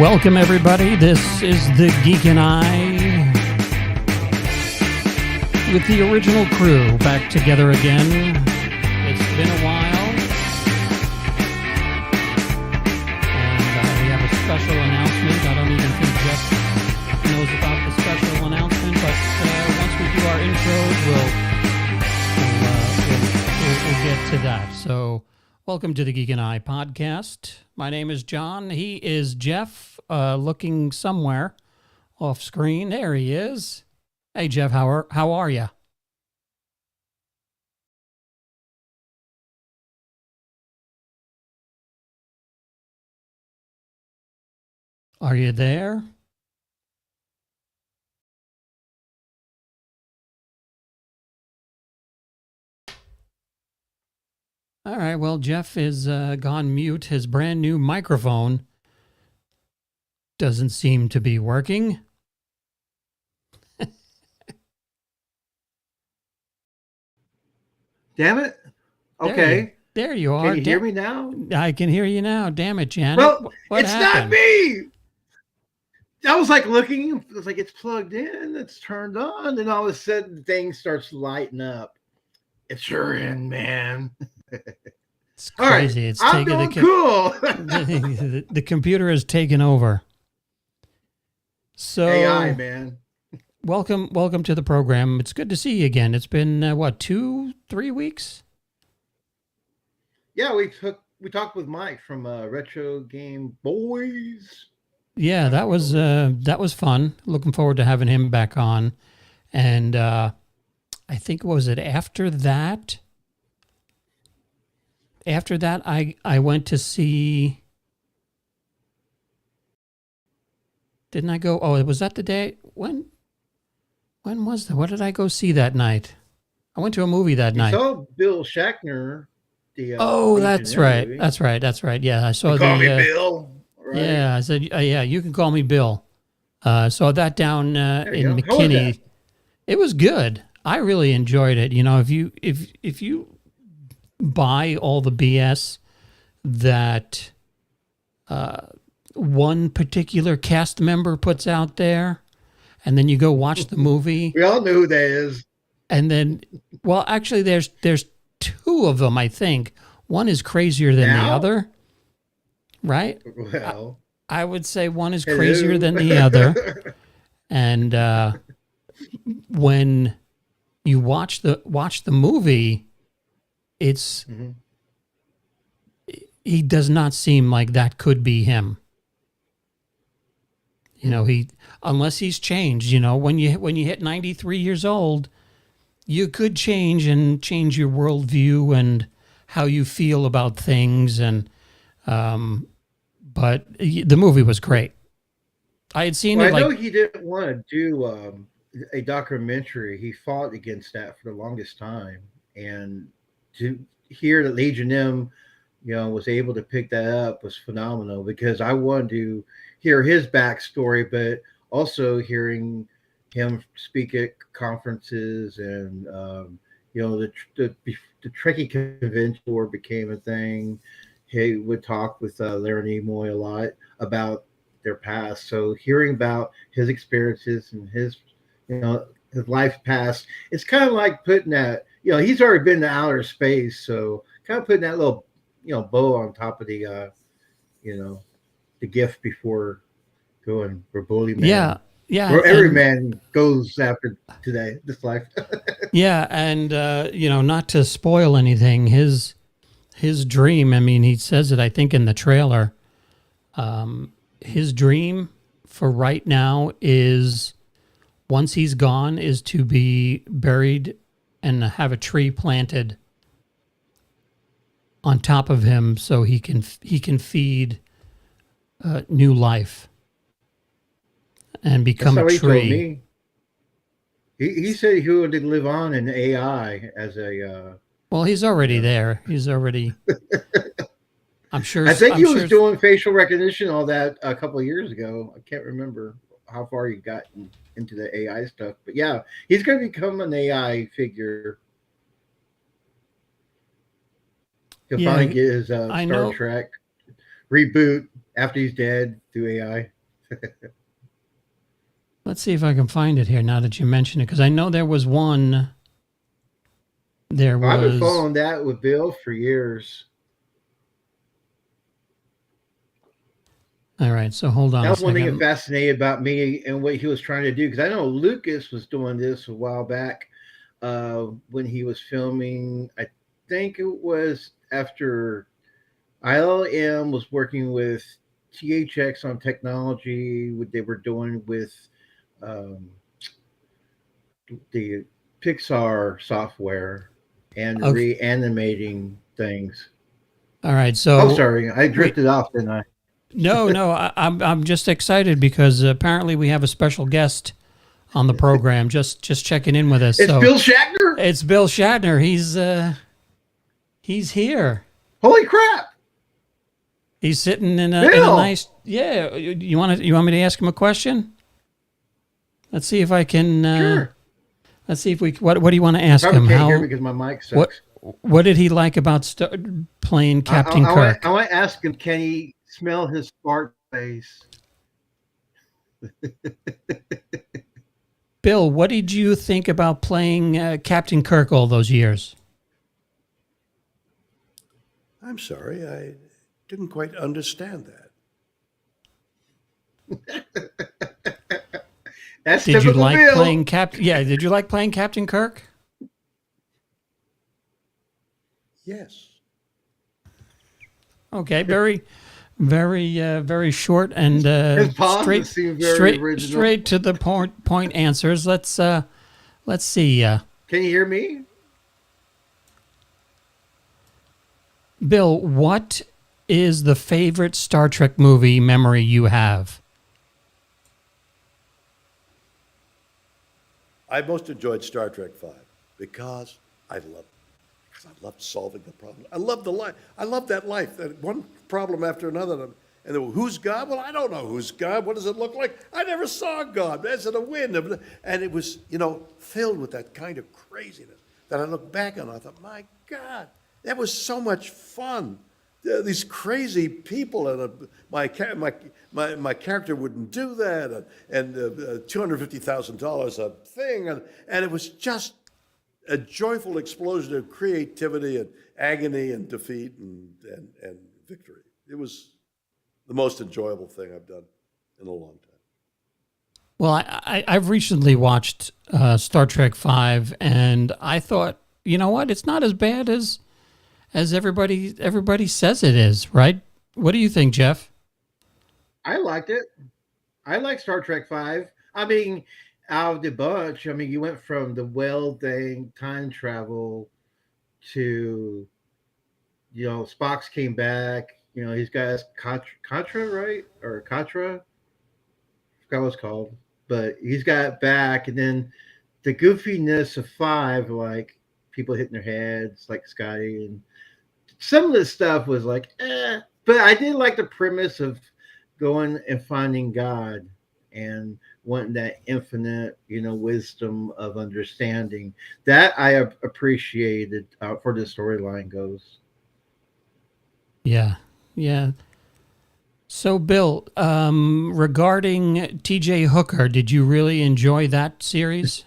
Welcome, everybody. This is the Geek and I with the original crew back together again. It's been a while, and we have a special announcement. I don't even think Jeff knows about the special announcement, but once we do our intros, we'll get to that. So, welcome to the Geek and I podcast. My name is John. He is Jeff, looking somewhere off screen. There he is. Hey, Jeff, how are you? Are you there? All right, well, Jeff is gone mute. His brand new microphone doesn't seem to be working. Damn it. Okay. There you are. Can you hear me now? I can hear you now. Damn it, Janet. Well, what it's happened? not me. I was like looking, it was like it's plugged in, it's turned on, and all of a sudden the thing starts lighting up. It's your end, man. It's crazy. Right, it's I'm taken doing cool. the computer has taken over. So AI, man. Welcome to the program. It's good to see you again. It's been 2-3 weeks? Yeah, we talked with Mike from Retro Game Boys. Yeah, that was fun. Looking forward to having him back on. And I think, was it after that? After that, I went to see. Didn't I go? Oh, was that the day? When was that? What did I go see that night? I went to a movie that night. Saw Bill Shatner. That's right. Movie. That's right. Yeah, I saw Call me Bill. Right? Yeah, I said, yeah, you can call me Bill. Saw that down in McKinney. It was good. I really enjoyed it. You know, if you buy all the BS that one particular cast member puts out there, and then you go watch the movie. We all know who that is. And then, well, actually, there's two of them, I think. One is crazier than the other, right? Well, I would say one is crazier than the other. And when you watch the movie, it's he does not seem like that could be him. You know, unless he's changed. You know, when you hit 93 years old, you could change your worldview and how you feel about things. And but the movie was great. I had seen it. I know he didn't want to do a documentary. He fought against that for the longest time, and to hear that Legion M, was able to pick that up was phenomenal, because I wanted to hear his backstory, but also hearing him speak at conferences and the Trekkie convention tour became a thing. He would talk with Larry Nimoy a lot about their past. So hearing about his experiences and his life past, it's kind of like putting that, he's already been to outer space. So kind of putting that little, bow on top of the, the gift before going for Bully Man. Yeah. Yeah. Where every man goes after this life. Yeah. And, not to spoil anything, his dream, I mean, he says it, I think, in the trailer. His dream for right now is, once he's gone, is to be buried and have a tree planted on top of him so he can feed new life and become a tree. He said he wanted to live on in AI as a. Well, he's already there. He's already. I'm sure. I think he was doing facial recognition, all that a couple of years ago. I can't remember how far he got into the AI stuff, but yeah, he's going to become an AI figure. He'll finally get his Star Trek reboot after he's dead through AI. Let's see if I can find it here now that you mention it, because I know there was one. There I've been was. following that with Bill for years. All right, so hold on That a was one thing that second. fascinated about me and what he was trying to do, because I know Lucas was doing this a while back when he was filming. I think it was after ILM was working with THX on technology, what they were doing with um, the Pixar software and Okay. reanimating things. All right, Oh, so sorry, I we. drifted off, didn't I? No, I'm just excited because apparently we have a special guest on the program. Just checking in with us. It's So Bill Shatner. it's Bill Shatner. He's here. Holy crap, He's sitting in a Bill! nice. Yeah, you want me to ask him a question? Let's see if I can. Sure. Let's see if we. What do you want to ask Probably him? can't hear How me because my mic what sucks. what did he like about playing I, Captain I, I, want, I Kirk? want to ask him, can he smell his fart face? Bill, what did you think about playing Captain Kirk all those years? I'm sorry, I didn't quite understand that. That's Did you typical like Bill. playing Yeah, did you like playing Captain Kirk? Yes. Okay, very short and His pauses seem very original. straight to the point answers. Let's see. Can you hear me? Bill, what is the favorite Star Trek movie memory you have? I most enjoyed Star Trek V because I loved solving the problem. I loved the life. I loved that life. That one problem after another. And then, who's God? Well, I don't know who's God. What does it look like? I never saw God. That's in the wind. And it was, filled with that kind of craziness that I look back on. I thought, my God, that was so much fun. These crazy people, and my character wouldn't do that, and $250,000 a thing, and it was just a joyful explosion of creativity and agony and defeat and victory. It was the most enjoyable thing I've done in a long time. Well, I've recently watched Star Trek V, and I thought, you know what? It's not as bad as everybody says it is, right? What do you think, Jeff? I liked it. I like Star Trek Five. I mean, out of the bunch, I mean, you went from the well thing, time travel, to Spock's came back. He's got his Contra, right? Or Contra? I forgot what it's called. But he's got it back, and then the goofiness of Five, like people hitting their heads, like Scotty, and some of the stuff was like, eh. But I did like the premise of going and finding God and wanting that infinite, wisdom of understanding. That I appreciated for the storyline goes. Yeah, yeah. So, Bill, regarding T.J. Hooker, did you really enjoy that series?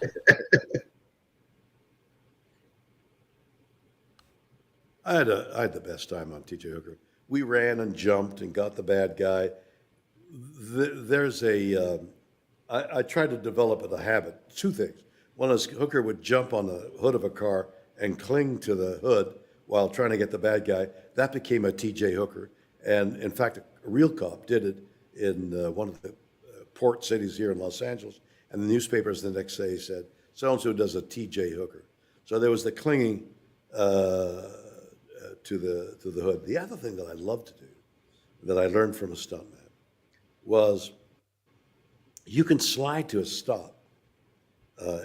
I had the best time on T.J. Hooker. We ran and jumped and got the bad guy. I tried to develop a habit. Two things. One is Hooker would jump on the hood of a car and cling to the hood while trying to get the bad guy. That became a T.J. Hooker. And in fact, a real cop did it in one of the port cities here in Los Angeles. And the newspapers the next day said, so-and-so does a T.J. Hooker. So there was the clinging to the hood. The other thing that I love to do, that I learned from a stuntman, was you can slide to a stop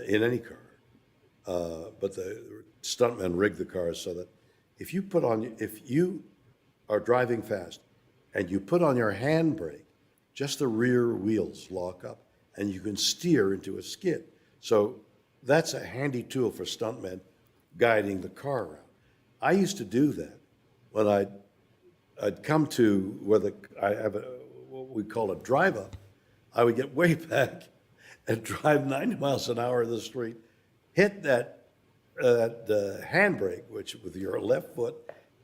in any car, but the stuntmen rig the cars so that if you are driving fast and you put on your handbrake, just the rear wheels lock up and you can steer into a skid. So that's a handy tool for stuntmen guiding the car around. I used to do that when I'd come to where I have what we call a drive up. I would get way back and drive 90 miles an hour in the street, hit that handbrake, which with your left foot,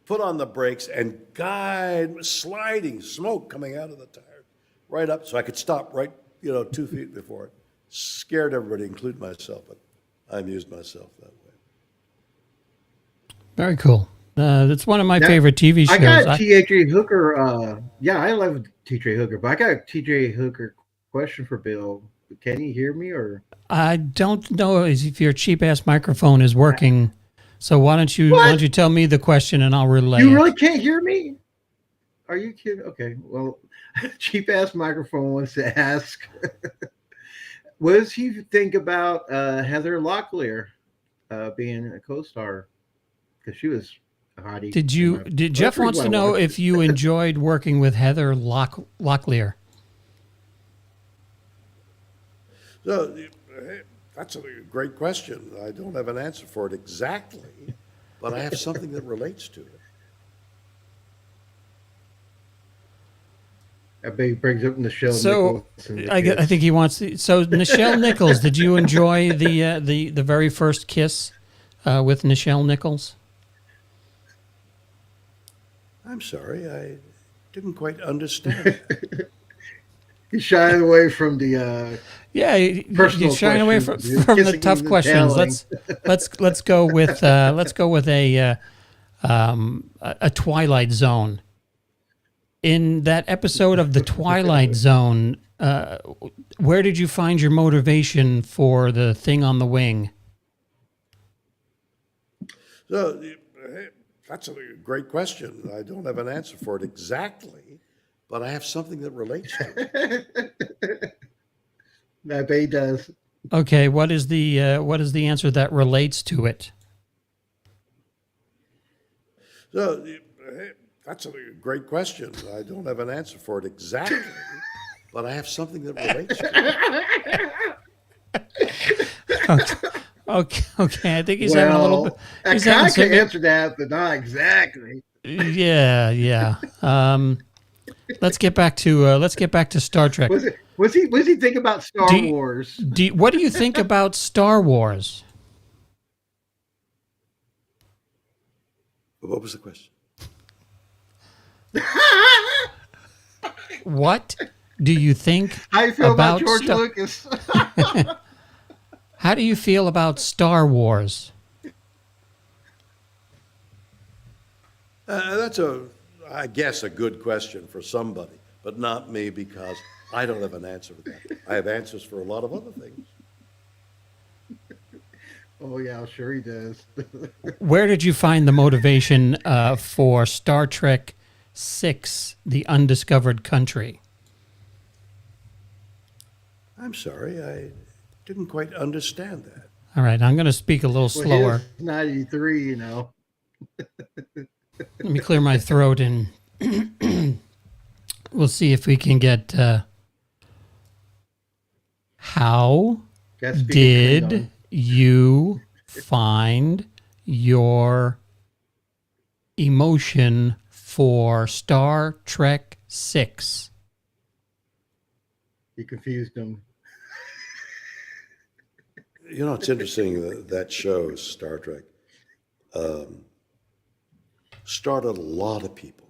put on the brakes and guide, sliding smoke coming out of the tire, right up, so I could stop right, 2 feet before it. Scared everybody, including myself, but I amused myself that way. Very cool. That's one of my favorite TV shows. I got T.J. Hooker. Yeah, I love T.J. Hooker, but I got a T.J. Hooker question for Bill. Can you hear me or? I don't know if your cheap ass microphone is working. So why don't you tell me the question and I'll relay. You really can't hear me? Are you kidding? Okay, well, cheap ass microphone wants to ask. What does he think about Heather Locklear being a co-star? Because she was a hottie. Did Jeff wants to know if you enjoyed working with Heather Locklear? So, that's a great question. I don't have an answer for it exactly, but I have something that relates to it. I bet he brings up Nichelle So Nichols. I think he wants. So Nichelle Nichols, did you enjoy the very first kiss with Nichelle Nichols? I'm sorry, I didn't quite understand that. He's shying away from the You're shying away from the tough questions. Let's go with a Twilight Zone. In that episode of the Twilight Zone, where did you find your motivation for the thing on the wing? So, that's a great question. I don't have an answer for it exactly, but I have something that relates to it. I bet he does. Okay, what is the answer that relates to it? So, that's a great question. I don't have an answer for it exactly, but I have something that relates to it. Okay. I think he's having a little bit. I kind of can answer that, but not exactly. Yeah. Let's get back to Star Trek. Was he thinking about Star Wars? What do you think about Star Wars? What was the question? What do you think How you feel about George Lucas? How do you feel about Star Wars? That's I guess, a good question for somebody, but not me because I don't have an answer for that. I have answers for a lot of other things. Oh, yeah, sure he does. Where did you find the motivation for Star Trek VI, The Undiscovered Country? I'm sorry, I didn't quite understand that. All right, I'm going to speak a little slower. 93, you know. Let me clear my throat and we'll see if we can get... How did you find your emotion for Star Trek VI? You confused him. You know, it's interesting that show, Star Trek, started a lot of people,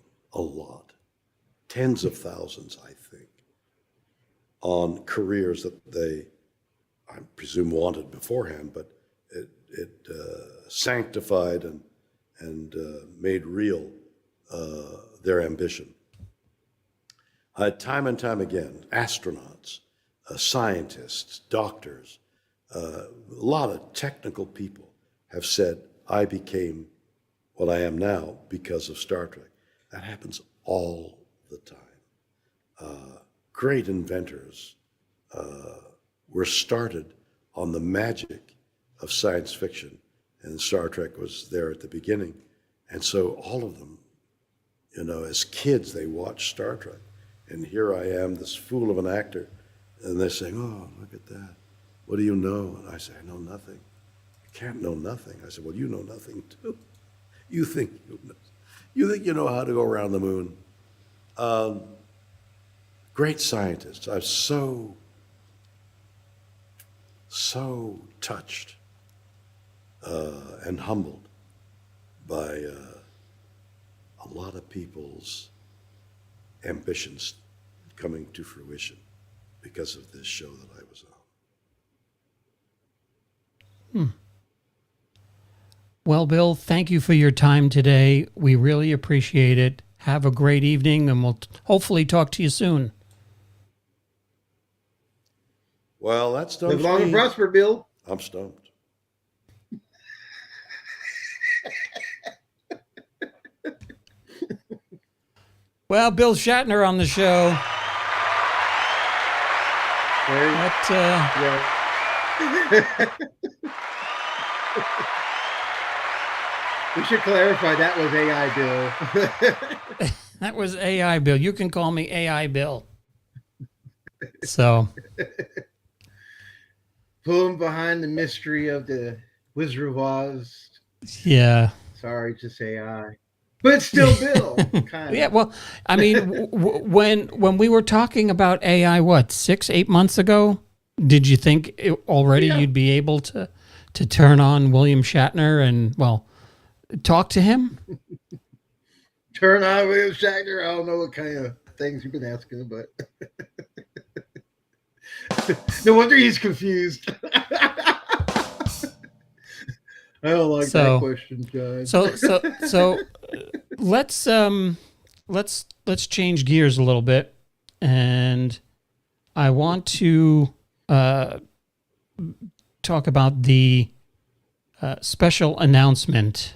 tens of thousands, I think, on careers that they, I presume, wanted beforehand, but it sanctified and made real their ambition. Time and time again, astronauts, scientists, doctors, a lot of technical people have said, I became what I am now because of Star Trek. That happens all the time. Great inventors were started on the magic of science fiction, and Star Trek was there at the beginning. And so all of them, you know, as kids, they watched Star Trek. And here I am, this fool of an actor, and they're saying, oh, look at that. What do you know? And I say, I know nothing. I can't know nothing. I said, well, you know nothing too. You think you know. You think you know how to go around the moon? Great scientists. I'm so touched and humbled by a lot of people's ambitions coming to fruition because of this show that I was on. Well, Bill, thank you for your time today. We really appreciate it. Have a great evening, and we'll hopefully talk to you soon. Well, that's stumped Live long and me. prosper, Bill. I'm stumped. Well, Bill Shatner on the show. Yeah. We should clarify that was AI Bill. That was AI Bill. You can call me AI Bill. So, Pull him behind the mystery of the Wizard of Oz. yeah. Sorry, just AI. But it's still Bill. Kind of. Yeah, well, I mean, when we were talking about AI, what, 6-8 months ago, did you think you'd be able to turn on William Shatner and, well, talk to him? Turn on William Shatner. I don't know what kind of things you've been asking, but no wonder he's confused. I don't like that question, John. So let's change gears a little bit, and I want to talk about the special announcement.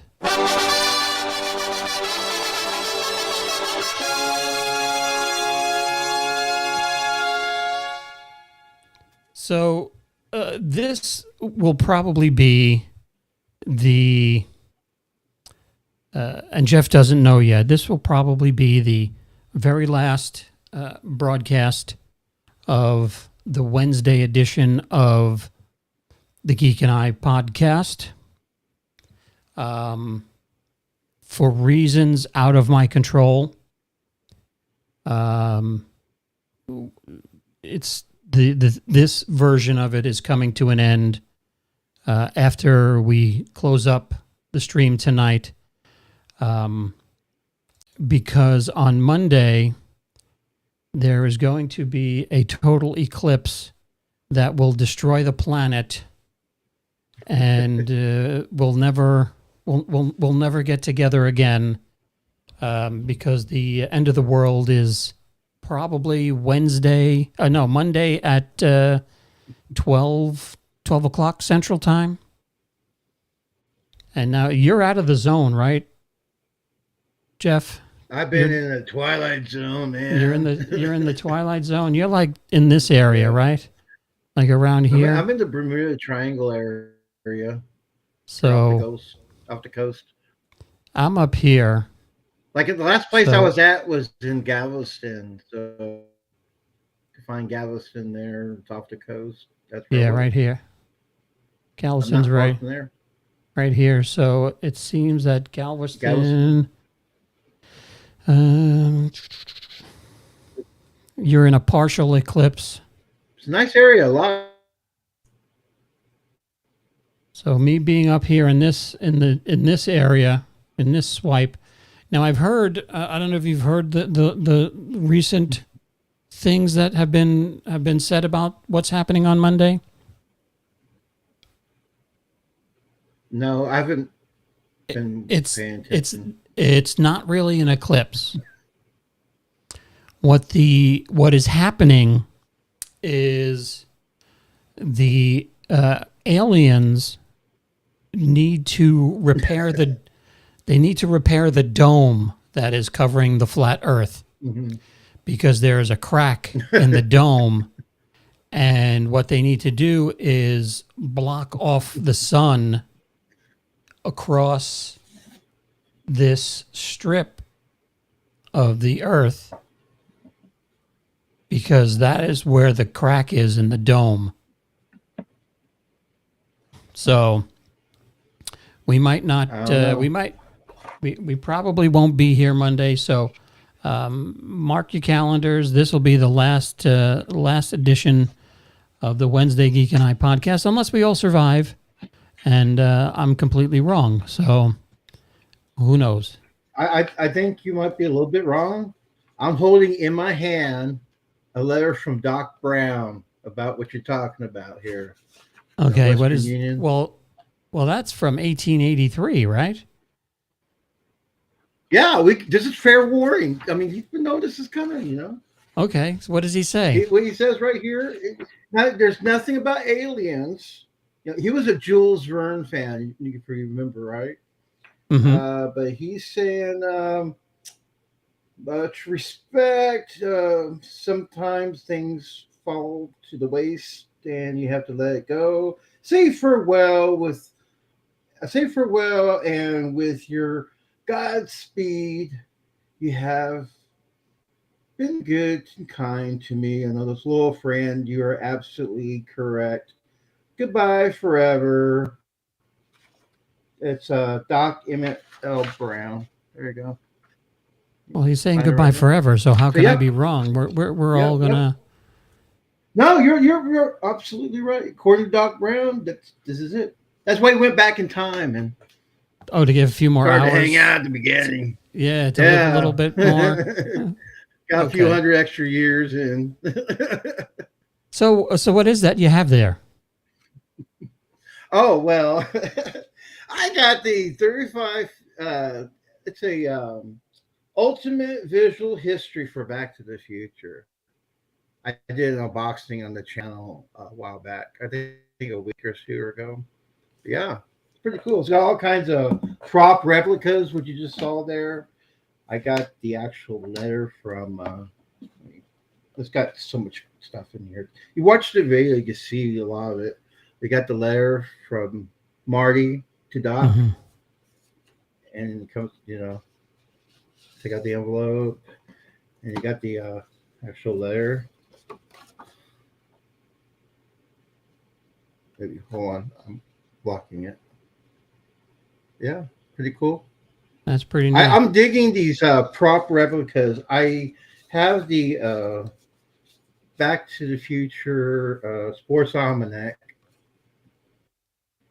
So this will probably be and Jeff doesn't know yet, this will probably be the very last broadcast of the Wednesday edition of the Geek and I podcast. For reasons out of my control, it's this version of it is coming to an end after we close up the stream tonight, because on Monday there is going to be a total eclipse that will destroy the planet, and we'll never get together again, because the end of the world is probably Monday at 12 o'clock Central Time. And now you're out of the zone, right, Jeff? I've been in the Twilight Zone, man. You're in the Twilight Zone. You're like in this area, right? Like around here. I'm in the Bermuda Triangle area. So off the coast. I'm up here. Like the last place I was at was in Galveston. So to find Galveston there, it's off the coast. That's right here. Galveston's right there. Right here. So it seems that Galveston. You're in a partial eclipse. It's a nice area, a lot. So me being up here in this area, in this swipe. Now I've heard. I don't know if you've heard the recent things that have been said about what's happening on Monday. No, I haven't been paying attention. It's not really an eclipse. What is happening is the aliens need to repair the dome that is covering the flat Earth, because there is a crack in the dome, and what they need to do is block off the sun across this strip of the Earth, because that is where the crack is in the dome. So we might not we probably won't be here Monday, so mark your calendars. This will be the last edition of the Wednesday Geek and I podcast, unless we all survive, and I'm completely wrong. So who knows? I think you might be a little bit wrong. I'm holding in my hand a letter from Doc Brown about what you're talking about here. Okay, what is Union. Well, that's from 1883, right? Yeah, this is fair warning. I mean, he's been knowing this is coming, you know. Okay, so what does he say? What he says right here, there's nothing about aliens. You know, he was a Jules Verne fan, if you remember, right? Mm-hmm. But he's saying, much respect. Sometimes things fall to the waste, and you have to let it go. Say farewell, and with your Godspeed. You have been good and kind to me, and this little friend. You are absolutely correct. Goodbye forever. It's Doc Emmett L. Brown. There you go. Well, he's saying goodbye forever, so how can I be wrong? We're all gonna. No, you're absolutely right. According to Doc Brown, this is it. That's why he went back in time and to give a few more hours. To hang out at the beginning. Yeah, to live a little bit more. Got a few hundred extra years in. So what is that you have there? Oh, well, I got the 35, it's a ultimate visual history for Back to the Future. I did an unboxing on the channel a while back. I think a week or two ago. Yeah, it's pretty cool. It's got all kinds of prop replicas, what you just saw there. I got the actual letter from, it's got so much stuff in here. You watch the video, you can see a lot of it. We got the letter from Marty to Doc. Mm-hmm. And it comes, take out the envelope, and you got the actual letter. Maybe, hold on, I'm blocking it. Yeah, pretty cool. That's pretty nice. I'm digging these prop replicas. I have the Back to the Future Sports Almanac.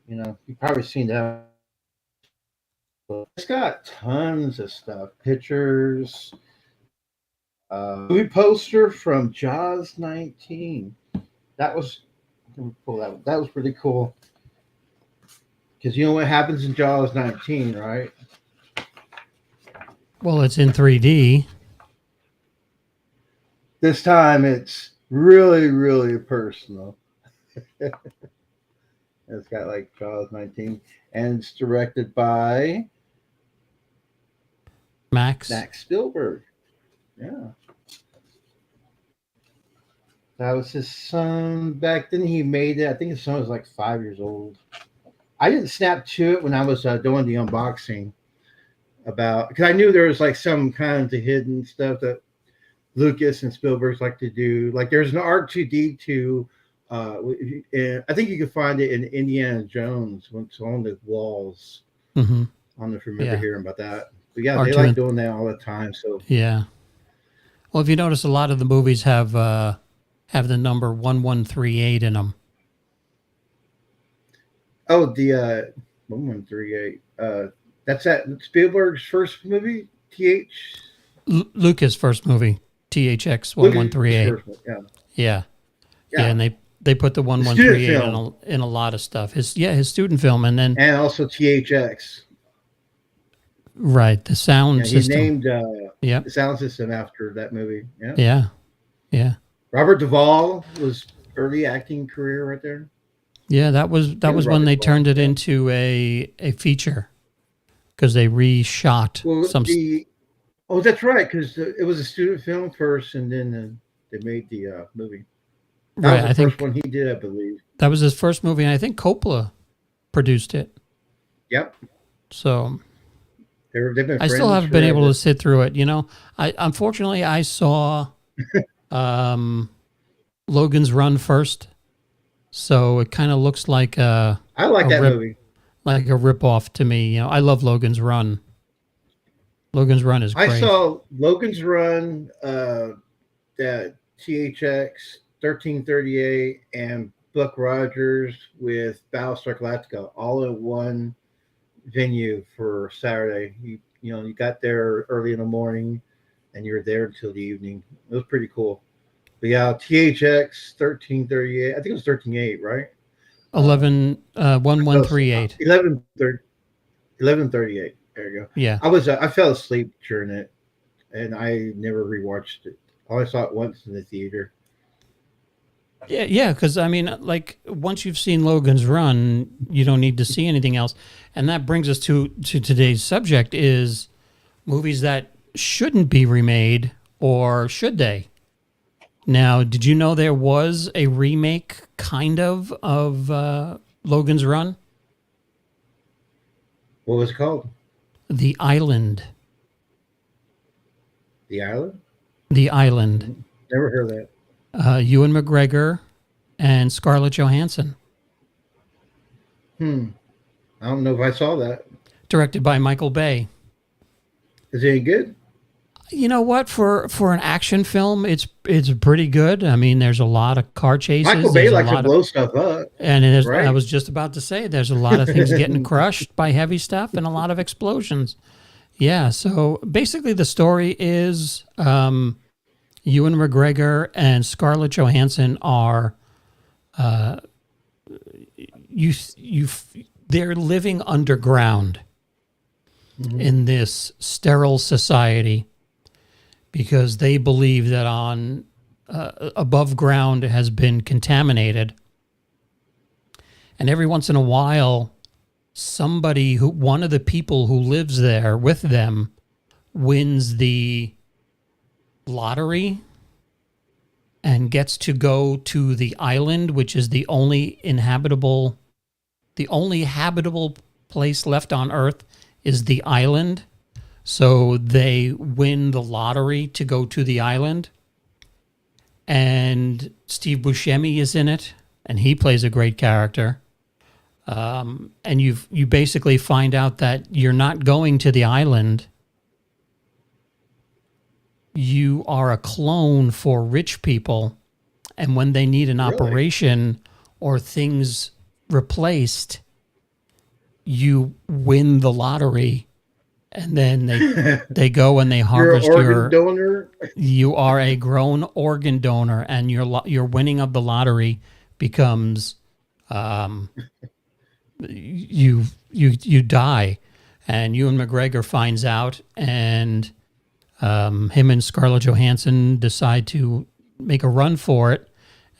You've probably seen that. It's got tons of stuff. Pictures. Movie poster from Jaws 19. That was pretty cool. Because you know what happens in Jaws 19, right? Well, it's in 3D. This time it's really, really personal. It's got like Jaws 19, and it's directed by Max Spielberg. Yeah. That was his son back then. He made it. I think his son was like 5 years old. I didn't snap to it when I was doing the unboxing because I knew there was like some kinds of hidden stuff that Lucas and Spielberg's like to do. Like there's an R2D2. I think you can find it in Indiana Jones when it's on the walls. Mm-hmm. I don't know if you remember hearing about that. But yeah, they like doing that all the time. So yeah. Well, if you notice, a lot of the movies have the number 1138 in them. Oh, the 1138. That's Spielberg's first movie. Lucas' first movie. THX 1138. Yeah, and they put the 1138 in a lot of stuff. His student film, and also THX. Right, the sound system. He named the sound system after that movie. Yeah. Robert Duvall was early acting career right there. Yeah, that was when they turned it into a feature because they reshot some. Oh, that's right, because it was a student film first, and then they made the movie. That was the first one he did, I believe. That was his first movie, and I think Coppola produced it. Yep. So they've been I still haven't been able to sit through it. Unfortunately I saw Logan's Run first, so it kind of looks like I like that movie, like a ripoff to me. I love Logan's Run. Logan's Run is great. I saw Logan's Run, that THX 1338 and Buck Rogers with Battlestar Galactica all in one venue for Saturday. You got there early in the morning and you were there until the evening. It was pretty cool. But yeah, THX 1338. I think it was 13.8, right? 1138. 1138. There you go. Yeah. I fell asleep during it, and I never rewatched it. I only saw it once in the theater. Yeah, because I mean, like once you've seen Logan's Run, you don't need to see anything else. And that brings us to today's subject: is movies that shouldn't be remade, or should they? Now, did you know there was a remake, kind of Logan's Run? What was it called? The Island. The Island? The Island. Never heard of that. Ewan McGregor and Scarlett Johansson. I don't know if I saw that. Directed by Michael Bay. Is it any good? You know what? For an action film, it's pretty good. I mean, there's a lot of car chases. Michael Bay likes to blow stuff up. And right? I was just about to say, there's a lot of things getting crushed by heavy stuff and a lot of explosions. Yeah, so basically the story is Ewan McGregor and Scarlett Johansson are they're living underground in this sterile society because they believe that on above ground has been contaminated, and every once in a while one of the people who lives there with them wins the lottery and gets to go to the island, which is the only habitable place left on Earth is the island. So they win the lottery to go to the island. And Steve Buscemi is in it, and he plays a great character. And you basically find out that you're not going to the island. You are a clone for rich people, and when they need an operation or things replaced, you win the lottery, and then they go and they harvest You're an organ donor. You are a grown organ donor, and your winning of the lottery becomes you die, and Ewan McGregor finds out, and him and Scarlett Johansson decide to make a run for it,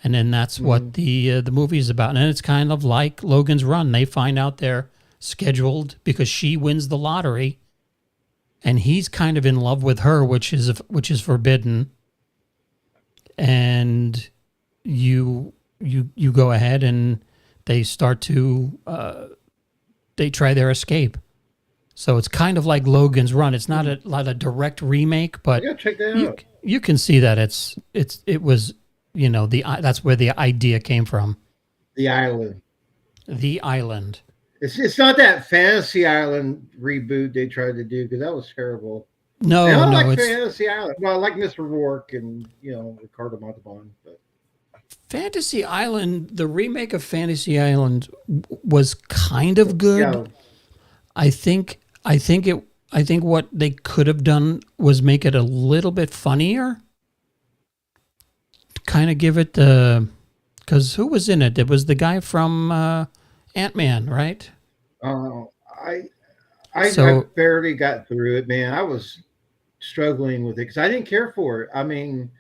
and then that's what the movie is about. And it's kind of like Logan's Run. They find out they're scheduled because she wins the lottery, and he's kind of in love with her, which is forbidden. And you go ahead and they start to they try their escape. So it's kind of like Logan's Run. It's not a direct remake, but Check that out. You can see that it was, that's where the idea came from. The Island. The Island. It's not that Fantasy Island reboot they tried to do, because that was terrible. No, and I no, like it's Fantasy Island. Well, I like Mr. Rourke and Ricardo Montalban, but Fantasy Island. The remake of Fantasy Island was kind of good. Yeah. I think what they could have done was make it a little bit funnier. Kind of give it because who was in it? It was the guy from Ant-Man, right? I barely got through it, man. I was struggling with it because I didn't care for it. I mean,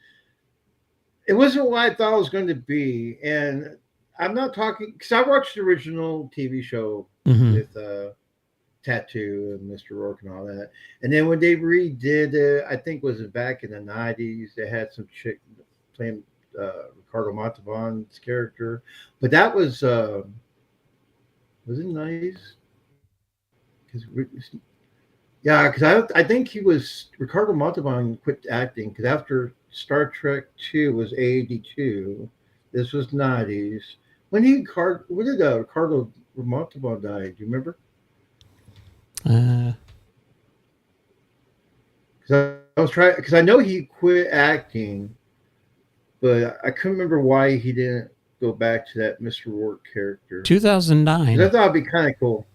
it wasn't what I thought it was going to be, and I'm not talking because I watched the original TV show with Tattoo and Mr. Rourke and all that, and then when they redid it, I think was it back in the '90s, they had some chick playing Ricardo Montalban's character, but that was it '90s? Because I think he was Ricardo Montalban quit acting because after Star Trek 2 was '82, this was '90s. When did Ricardo Montalban die? Do you remember? I was trying because I know he quit acting, but I couldn't remember why he didn't go back to that Mr. Rourke character. 2009. I thought it'd be kind of cool.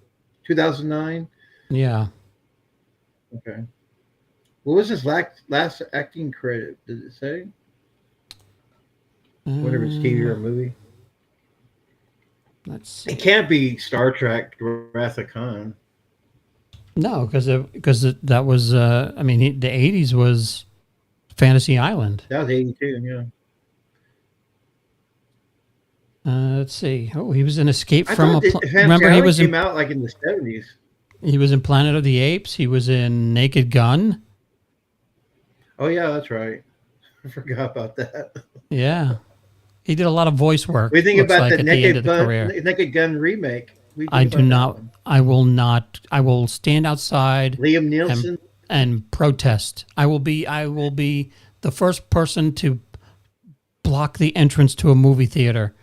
2009. Yeah. Okay. What was his last acting credit? Did it say? Whatever it's TV or movie. Let's see. It can't be Star Trek: Wrath of Khan. No, because that was I mean the 80s was Fantasy Island. That was 82. Yeah. Let's see. Oh, he was in Escape I from thought a. Remember, he was came in. out like in the 70s. He was in Planet of the Apes. He was in Naked Gun. Oh yeah, that's right. I forgot about that. Yeah, he did a lot of voice work. We think looks about like, the at the end of the career. Naked Gun remake. I do not. I will not. I will stand outside. Liam Neeson and protest. I will be the first person to block the entrance to a movie theater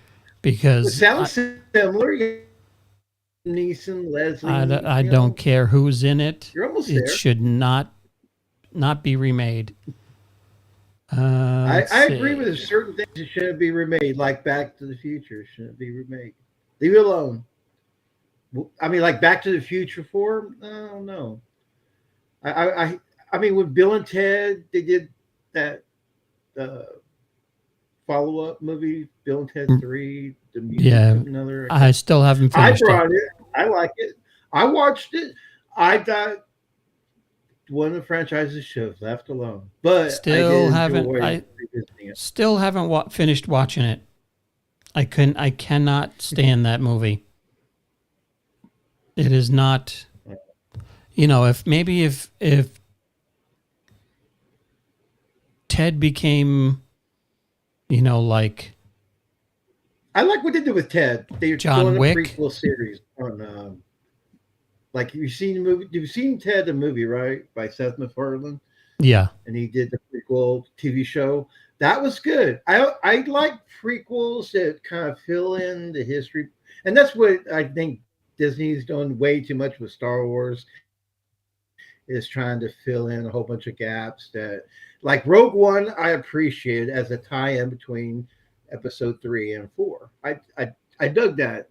because it sounds similar. Neeson, Leslie. I don't care who's in it. You're almost it there. Should not be remade. I agree with certain things that shouldn't be remade, like Back to the Future shouldn't be remade. Leave it alone. I mean, like Back to the Future 4? No. I mean, with Bill and Ted, they did that follow-up movie, Bill and Ted 3. The music, another. I still haven't finished it. I like it. I watched it. I thought one of the franchises should have left alone, but still haven't finished watching it. I cannot stand that movie. It is not, if Ted became, like. I like what they did with Ted. They're John Wick. A prequel series on, like you've seen the movie. You've seen Ted the movie, right? By Seth MacFarlane. Yeah. And he did the prequel TV show. That was good. I like prequels that kind of fill in the history, and that's what I think Disney's doing way too much with Star Wars. Is trying to fill in a whole bunch of gaps that, like Rogue One, I appreciate as a tie-in between Episode 3 and 4. I dug that,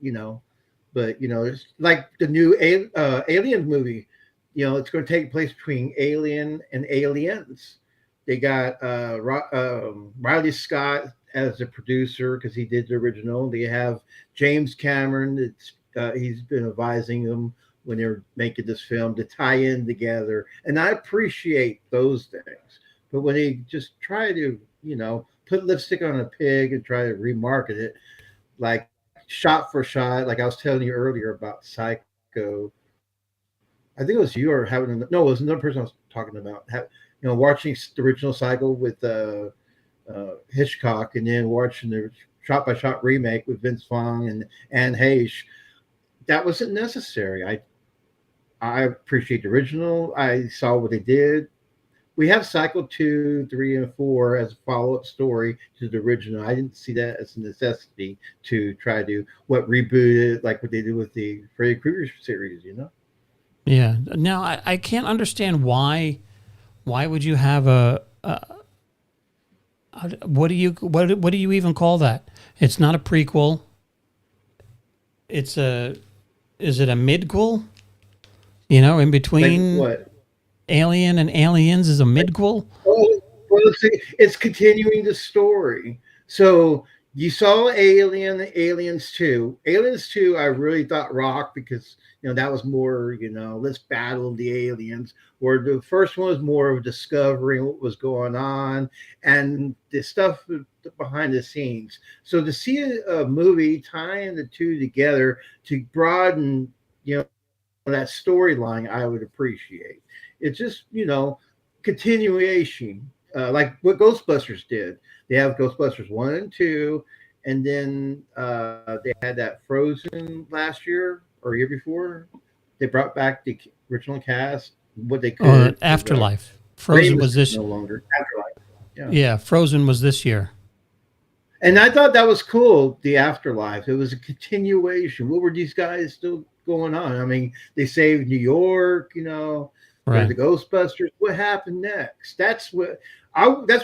but it's like the new Alien movie. It's going to take place between Alien and Aliens. They got Riley Scott as the producer because he did the original. They have James Cameron. He's been advising them when they're making this film to tie in together, and I appreciate those things. But when they just try to, put lipstick on a pig and try to remarket it, like shot for shot, like I was telling you earlier about Psycho. I think it was you or it was another person I was talking about. Watching the original Psycho with Hitchcock, and then watching the shot-by-shot remake with Vince Vaughn and Anne Heche. That wasn't necessary. I appreciate the original. I saw what they did. We have Cycle 2, 3, and 4 as a follow-up story to the original. I didn't see that as a necessity to try to reboot it like what they did with the Freddy Krueger series, Yeah. Now I can't understand why would you have what do you even call that? It's not a prequel. Is it a midquel? In between like what? Alien and Aliens is a midquel? Oh, well, it's continuing the story. So you saw Aliens 2. Aliens 2, I really thought rocked because, that was more, let's battle the aliens. Where the first one was more of discovering what was going on and the stuff behind the scenes. So to see a movie tying the two together to broaden, that storyline, I would appreciate. It's just, continuation, like what Ghostbusters did. They have Ghostbusters 1 and 2, and then they had that Frozen last year or year before. They brought back the original cast, what they could. Afterlife. Frozen was this no longer. Afterlife. Yeah, Frozen was this year. And I thought that was cool, the Afterlife. It was a continuation. What were these guys still going on? I mean, they saved New York, They're Right. the Ghostbusters. What happened next? That's the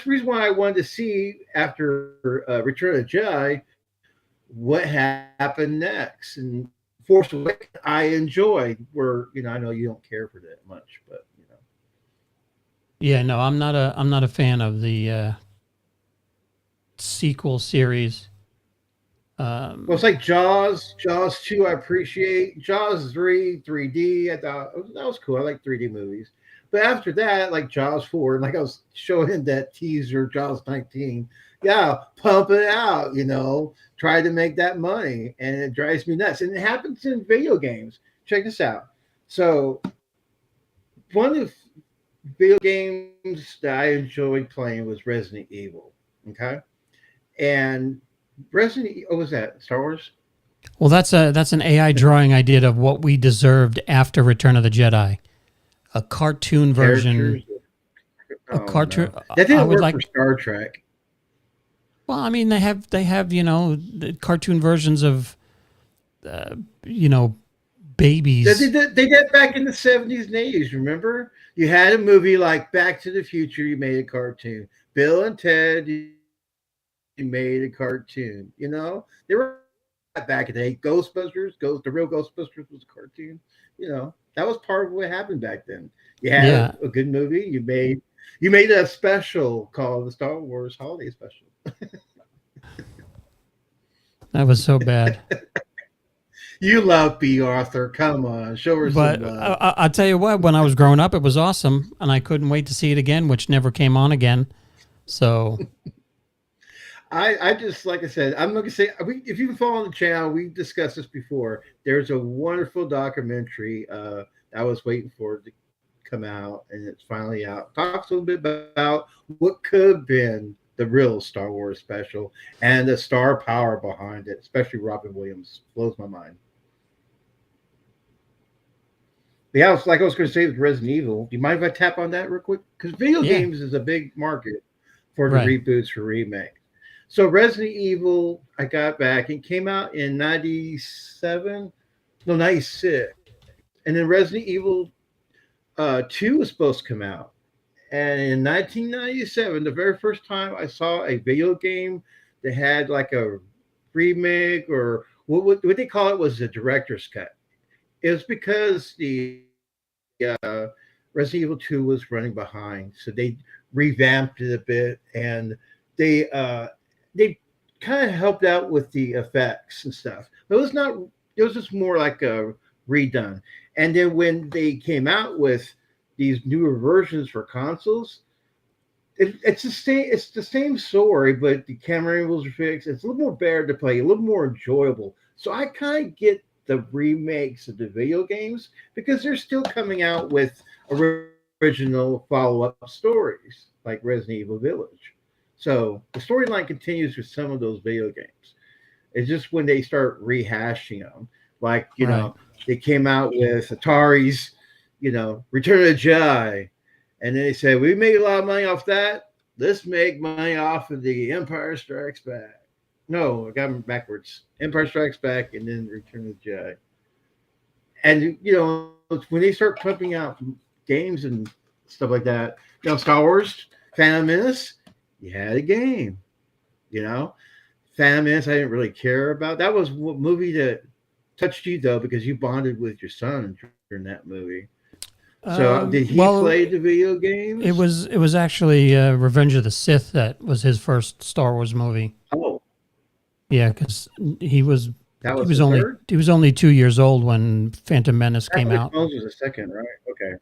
reason why I wanted to see after Return of the Jedi what happened next. And Force Awakens, I enjoyed. Where I know you don't care for that much, but Yeah, no, I'm not a fan of the sequel series. well, it's like Jaws. Jaws 2, I appreciate. Jaws 3, 3D. I thought that was cool. I like 3D movies. But after that, like Jaws 4, like I was showing that teaser, Jaws 19, yeah, pump it out, try to make that money. And it drives me nuts. And it happens in video games. Check this out. So, one of the video games that I enjoyed playing was Resident Evil. Okay. And what was that? Star Wars? Well, that's an AI drawing I did of what we deserved after Return of the Jedi. A cartoon version. Characters? A Oh, cartoon. no. That I didn't would work like. for Star Trek. Well, I mean, they have the cartoon versions of you know babies. They did back in the 70s and 80s, remember? You had a movie like Back to the Future, you made a cartoon. Bill and Ted, you made a cartoon. They were back in the day. The real Ghostbusters was a cartoon. That was part of what happened back then. You had Yeah, a good movie. You made a special called the Star Wars Holiday Special. that was so bad. You love B. Arthur. Come on, show her But some love. I'll tell you what, when I was growing up, it was awesome, and I couldn't wait to see it again, which never came on again. So I just, like I said, I'm going to say, if you follow the channel, we discussed this before. There's a wonderful documentary I was waiting for it to come out, and it's finally out. Talks a little bit about what could have been the real Star Wars special and the star power behind it, especially Robin Williams. Blows my mind. But yeah, like I was going to say with Resident Evil, do you mind if I tap on that real quick? Because video yeah, games is a big market for the right. reboots for remake. So Resident Evil, I got back. It came out in 97, no, 96. And then Resident Evil 2 was supposed to come out. And in 1997, the very first time I saw a video game that had like a remake, or what they call it, was the director's cut. It was because the Resident Evil 2 was running behind. So they revamped it a bit, and they kind of helped out with the effects and stuff. But it was just more like a redone. And then when they came out with these newer versions for consoles, it's the same story, but the camera angles are fixed. It's a little more better to play, a little more enjoyable. So I kind of get the remakes of the video games because they're still coming out with original follow-up stories like Resident Evil Village. So the storyline continues with some of those video games. It's just when they start rehashing them, like Right. they came out with Atari's, Return of the Jedi, and then they said we made a lot of money off that. Let's make money off of the Empire Strikes Back. No, I got them backwards. Empire Strikes Back, and then Return of the Jedi. And when they start pumping out games and stuff like that, Star Wars, Phantom Menace, you had a game. Phantom Menace, I didn't really care about. That was a movie that touched you though, because you bonded with your son during that movie. So did he Well, play the video games? it was actually Revenge of the Sith that was his first Star Wars movie. Oh, Yeah, because he was that he was was the only third? he was only 2 years old when Phantom Menace came Attack out. of the Clones was the second, right? Okay.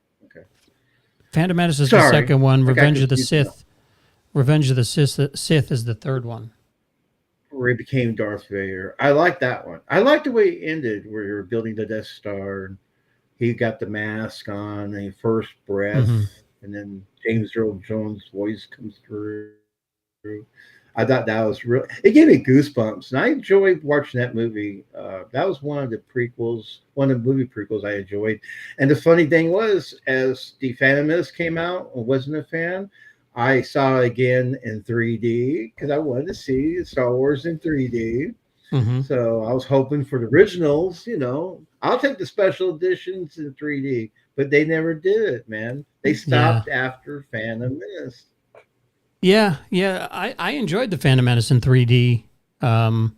Phantom Menace is the Sorry, second one. I got Revenge of the confused now. Sith. Revenge of the Sith is the third one. Where he became Darth Vader. I like that one. I like the way it ended, where you're building the Death Star, and he got the mask on, and first breath, Mhm. and then James Earl Jones' voice comes through. I thought that was real. It gave me goosebumps, and I enjoyed watching that movie. That was one of the movie prequels I enjoyed. And the funny thing was, as the Phantom Menace came out, I wasn't a fan. I saw it again in 3D because I wanted to see Star Wars in 3D. Hmm. So I was hoping for the originals. I'll take the special editions in 3D, but they never did it, man. They stopped after Phantom Menace. Yeah, I enjoyed the Phantom Menace in 3D. It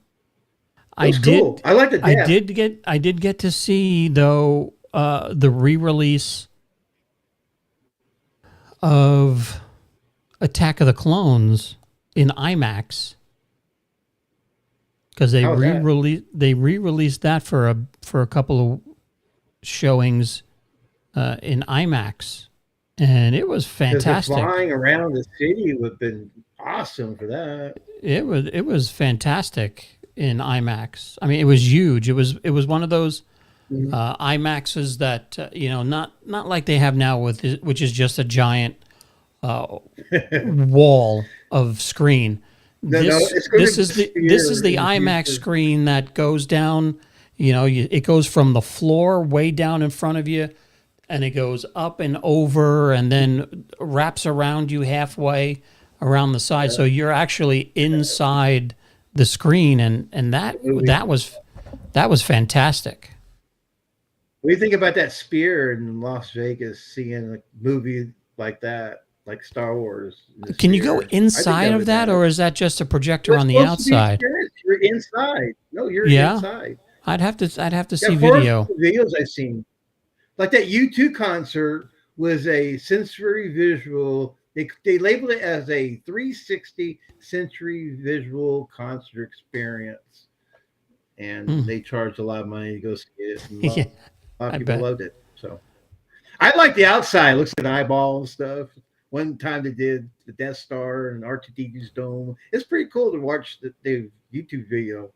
was cool. I like the depth. I did get to see though the re-release of Attack of the Clones in IMAX because they re-released that for a couple of showings in IMAX, and it was fantastic. Flying around the city would have been awesome for that. It was fantastic in IMAX. I mean, it was huge. It was one of those IMAXs that not like they have now which is just a giant wall of screen. This is the IMAX screen that goes down. It goes from the floor way down in front of you, and it goes up and over, and then wraps around you halfway around the side. So you're actually inside the screen, and that was fantastic. What do you think about that Sphere in Las Vegas, seeing a movie like that, like Star Wars? Can you go inside of that, or is that just a projector on the outside? You're inside. No, you're inside. I'd have to see video. Videos I've seen, like that U2 concert was a sensory visual. They labeled it as a 360 sensory visual concert experience, and they charged a lot of money to go see it. And a lot of people loved it. So I like the outside. It looks like an eyeball and stuff. One time they did the Death Star and R2-D2's dome. It's pretty cool to watch the YouTube video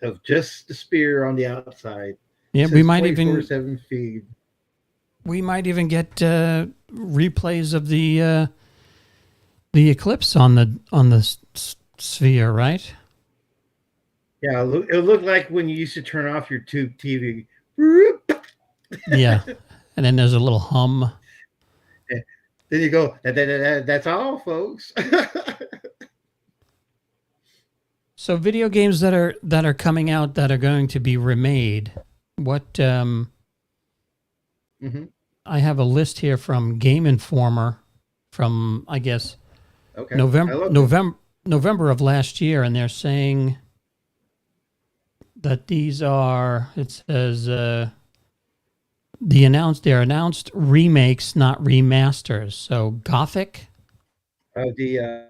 of just the Sphere on the outside. Yeah, we might even 7 feet. We might even get replays of the eclipse on the Sphere, right? Yeah, it looked like when you used to turn off your tube TV. Yeah, and then there's a little hum. Then you go, that's all, folks. So video games that are coming out that are going to be remade. What I have a list here from Game Informer from, I guess, November of last year, and they're saying that these are, it says they're announced remakes, not remasters. So Gothic. You're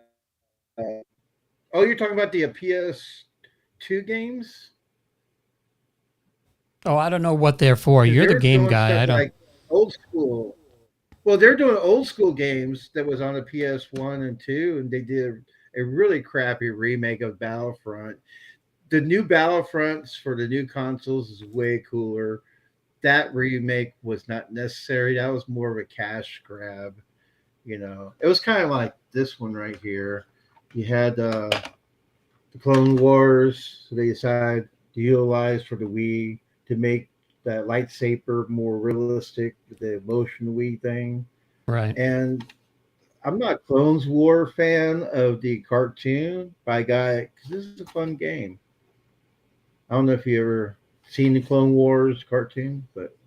talking about the PS2 games? Oh, I don't know what they're for. You're the game guy. I don't. Like old school. Well, they're doing old school games that was on the PS1 and 2, and they did a really crappy remake of Battlefront. The new Battlefronts for the new consoles is way cooler. That remake was not necessary. That was more of a cash grab. It was kind of like this one right here. You had the Clone Wars. So they decided to utilize for the Wii to make that lightsaber more realistic, the motion Wii thing. Right. And I'm not a Clones War fan of the cartoon, by guy, because this is a fun game. I don't know if you ever seen the Clone Wars cartoon, but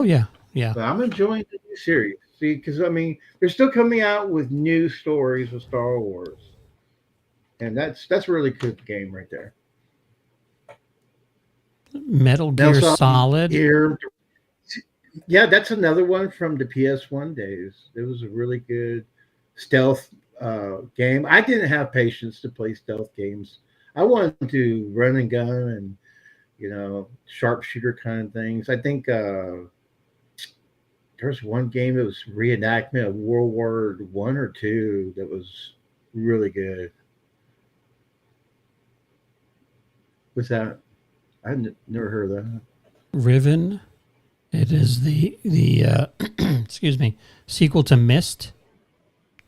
yeah. But I'm enjoying the new series. See, because they're still coming out with new stories of Star Wars, and that's a really good game right there. Metal Gear Solid. Yeah, that's another one from the PS1 days. It was a really good stealth game. I didn't have patience to play stealth games. I wanted to run and gun and sharpshooter kind of things. I think there's one game that was reenactment of World War I or II that was really good. What's that? I've never heard of that. Riven. It is the excuse me, sequel to Myst.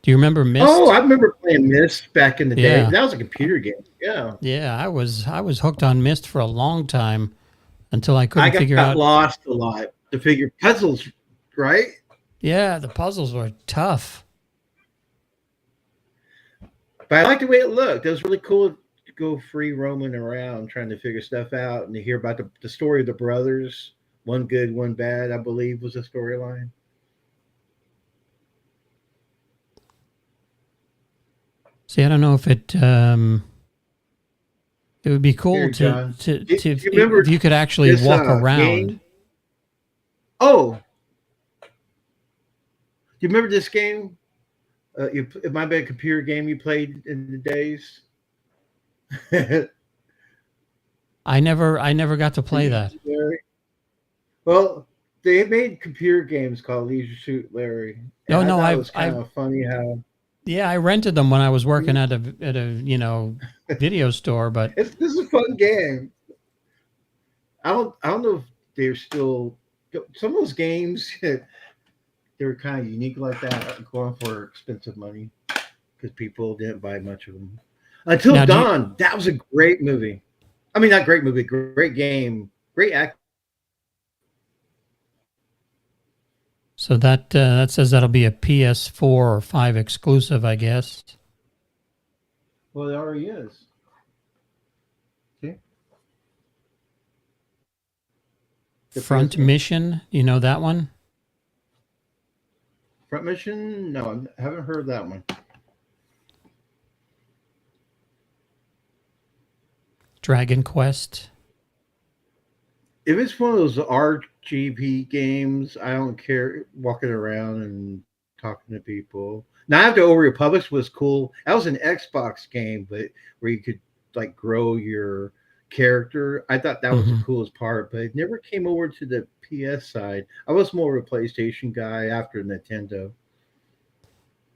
Do you remember Myst? Oh, I remember playing Myst back in the day. That was a computer game. Yeah. Yeah, I was hooked on Myst for a long time until I couldn't figure out. I got lost a lot to figure puzzles, right? Yeah, the puzzles were tough. But I liked the way it looked. It was really cool to go free roaming around trying to figure stuff out and to hear about the story of the brothers. One good, one bad, I believe, was the storyline. See, I don't know if it would be cool Here, to John. to Do to you remember if you could actually this walk around. game? Oh, do you remember this game? It might be a computer game you played in the days. I never got to play that. Well, they made computer games called Leisure Suit Larry, and No, I no, thought it was kind I've of funny how yeah, I rented them when I was working at a video store, but this is a fun game. I don't know if they're still some of those games. They were kind of unique like that, going for expensive money because people didn't buy much of them. Until now do you, Dawn, that was a great movie. I mean, not great movie, great game, great act. so that says that'll be a PS4 or 5 exclusive, I guess. Well, it already is. Okay. Front Mission, you know that one? Front Mission? No, I haven't heard that one. Dragon Quest. If it's one of those RGB games, I don't care walking around and talking to people. Now, After Old Republic was cool. That was an Xbox game, but where you could like grow your character. I thought that was the coolest part, but it never came over to the PS side. I was more of a PlayStation guy after Nintendo.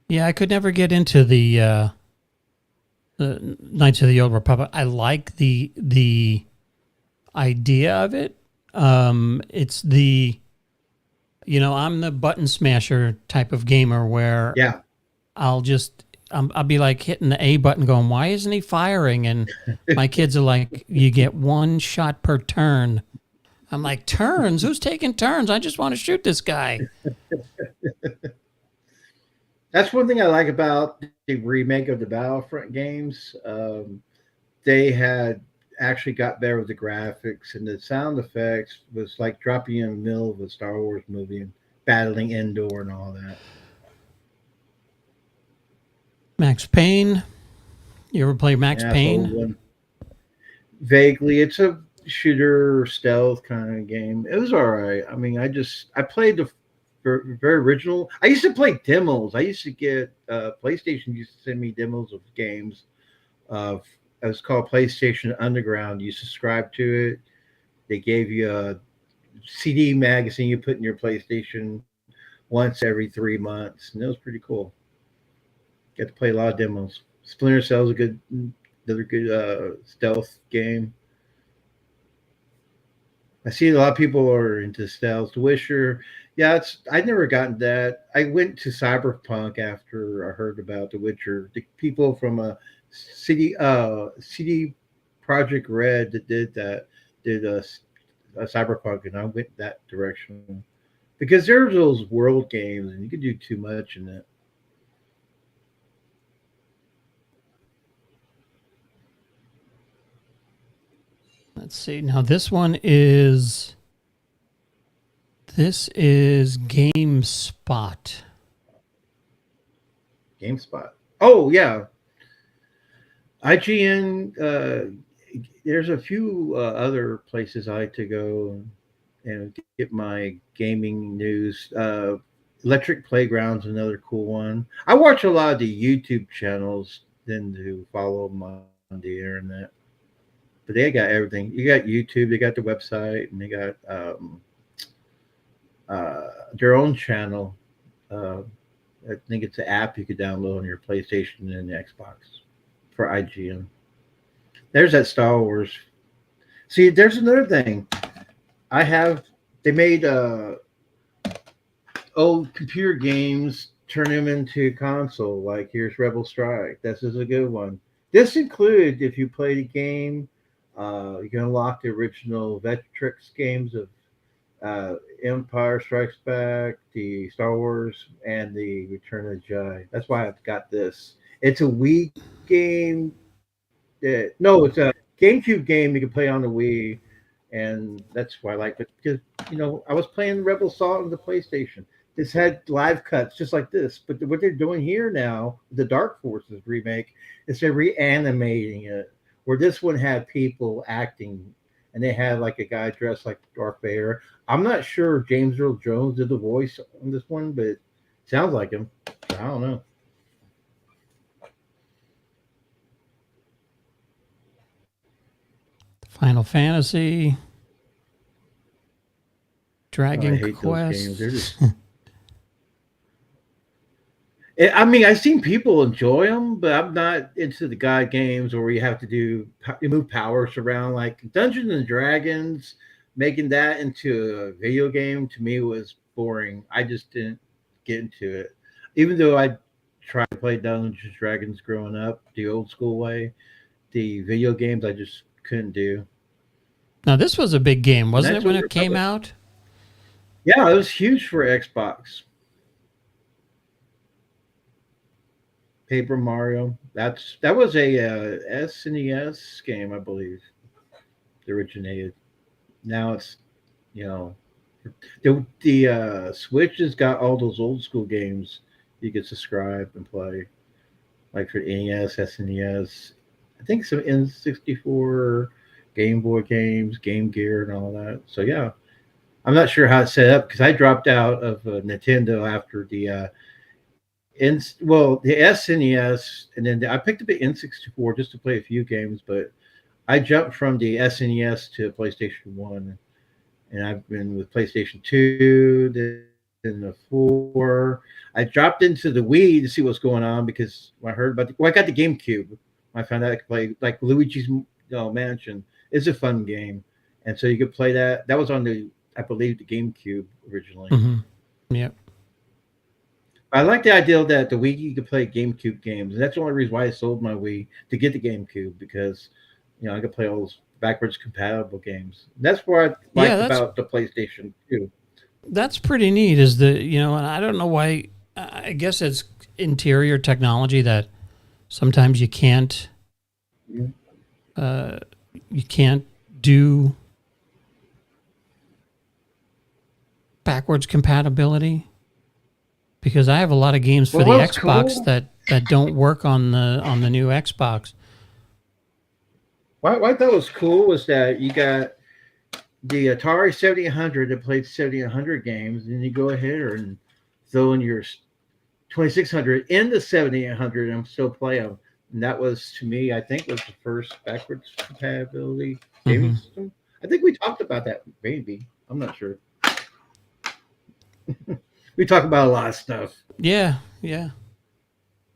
Yeah, I could never get into the Knights of the Old Republic. I like the idea of it. It's the I'm the button smasher type of gamer where Yeah. I'll be like hitting the A button going, why isn't he firing? And my kids are like, you get one shot per turn. I'm like, turns? Who's taking turns? I just want to shoot this guy. That's one thing I like about the remake of the Battlefront games. They had actually got better with the graphics, and the sound effects was like dropping you in the middle of a Star Wars movie and battling Endor and all that. Max Payne. You ever play Max Payne? Vaguely. It's a shooter stealth kind of game. It was all right. I mean, I played the very original. I used to play demos. I used to get PlayStation used to send me demos of games. It was called PlayStation Underground. You subscribe to it. They gave you a CD magazine you put in your PlayStation once every 3 months, and it was pretty cool. Got to play a lot of demos. Splinter Cell is another good stealth game. I see a lot of people are into stealth. The Witcher, yeah, I'd never gotten that. I went to Cyberpunk after I heard about The Witcher. The people from CD Project Red that did a Cyberpunk, and I went that direction because there's those world games, and you can do too much in it. Let's see. Now this is GameSpot. GameSpot. Oh yeah, IGN. There's a few other places I like to go and get my gaming news. Electric Playground's another cool one. I watch a lot of the YouTube channels than to follow them on the internet. But they got everything. You got YouTube, they got the website, and they got their own channel. I think it's an app you could download on your PlayStation and Xbox for IGN. There's that Star Wars. See, there's another thing. They made old computer games, turn them into console. Like here's Rebel Strike. This is a good one. This included, if you play the game, you can unlock the original Vectrex games of Empire Strikes Back, the Star Wars, and the Return of the Jedi. That's why I've got this. It's a Wii game. No, it's a GameCube game you can play on the Wii, and that's why I like it because I was playing Rebel Assault on the PlayStation. It's had live cuts just like this. But what they're doing here now, the Dark Forces remake, is they're reanimating it. Where this one had people acting, and they had like a guy dressed like Darth Vader. I'm not sure if James Earl Jones did the voice on this one, but it sounds like him. So I don't know. Final Fantasy, Oh, I Dragon hate those games. They're Quest. just. I mean, I've seen people enjoy them, but I'm not into the god games where you have to you move powers around. Like Dungeons and Dragons, making that into a video game to me was boring. I just didn't get into it, even though I tried to play Dungeons and Dragons growing up the old school way. The video games I just couldn't do. Now, this was a big game, And wasn't that's it, when what it came out? yeah, it was huge for Xbox. Paper Mario. That was a SNES game, I believe. It originated. Now it's you know the Switch has got all those old school games you could subscribe and play, like for NES, SNES. I think some N64, Game Boy games, Game Gear, and all that. So yeah, I'm not sure how it's set up because I dropped out of Nintendo after the SNES, and then I picked up the N64 just to play a few games, but I jumped from the SNES to PlayStation One, and I've been with PlayStation Two, then the four. I dropped into the Wii to see what's going on because when I heard about I got the GameCube. I found out I could play like Luigi's Mansion. It's a fun game, and so you could play that. That was on I believe, the GameCube originally. Mm-hmm. Yep. I like the idea that the Wii you could play GameCube games, and that's the only reason why I sold my Wii to get the GameCube because I could play all those backwards compatible games. That's what I liked about the PlayStation 2. That's pretty neat. Is and I don't know why. I guess it's interior technology that sometimes you can't. You can't do backwards compatibility. Because I have a lot of games for the Xbox cool. that don't work on the new Xbox. What I thought was cool was that you got the Atari 7800 that played 7800 games, and you go ahead and throw in your 2600 in the 7800 and still play them. And that was, to me, I think was the first backwards compatibility gaming system. I think we talked about that, maybe. I'm not sure. We talk about a lot of stuff. Yeah.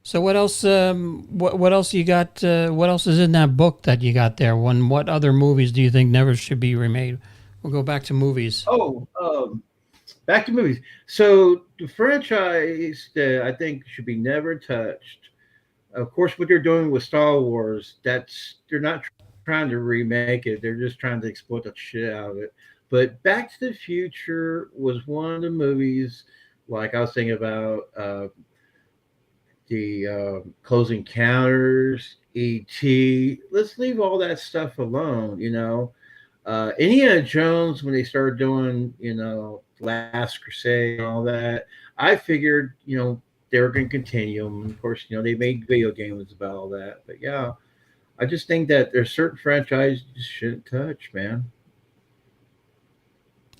So what else? What else you got? What else is in that book that you got there? What other movies do you think never should be remade? We'll go back to movies. Back to movies. So the franchise that I think should be never touched. Of course, what they're doing with Star Wars, they're not trying to remake it. They're just trying to exploit the shit out of it. But Back to the Future was one of the movies. Like I was thinking about the Close Encounters, E.T. Let's leave all that stuff alone, Indiana Jones, when they started doing, Last Crusade and all that, I figured, they were going to continue them. Of course, they made video games about all that. But yeah, I just think that there's certain franchises you just shouldn't touch, man.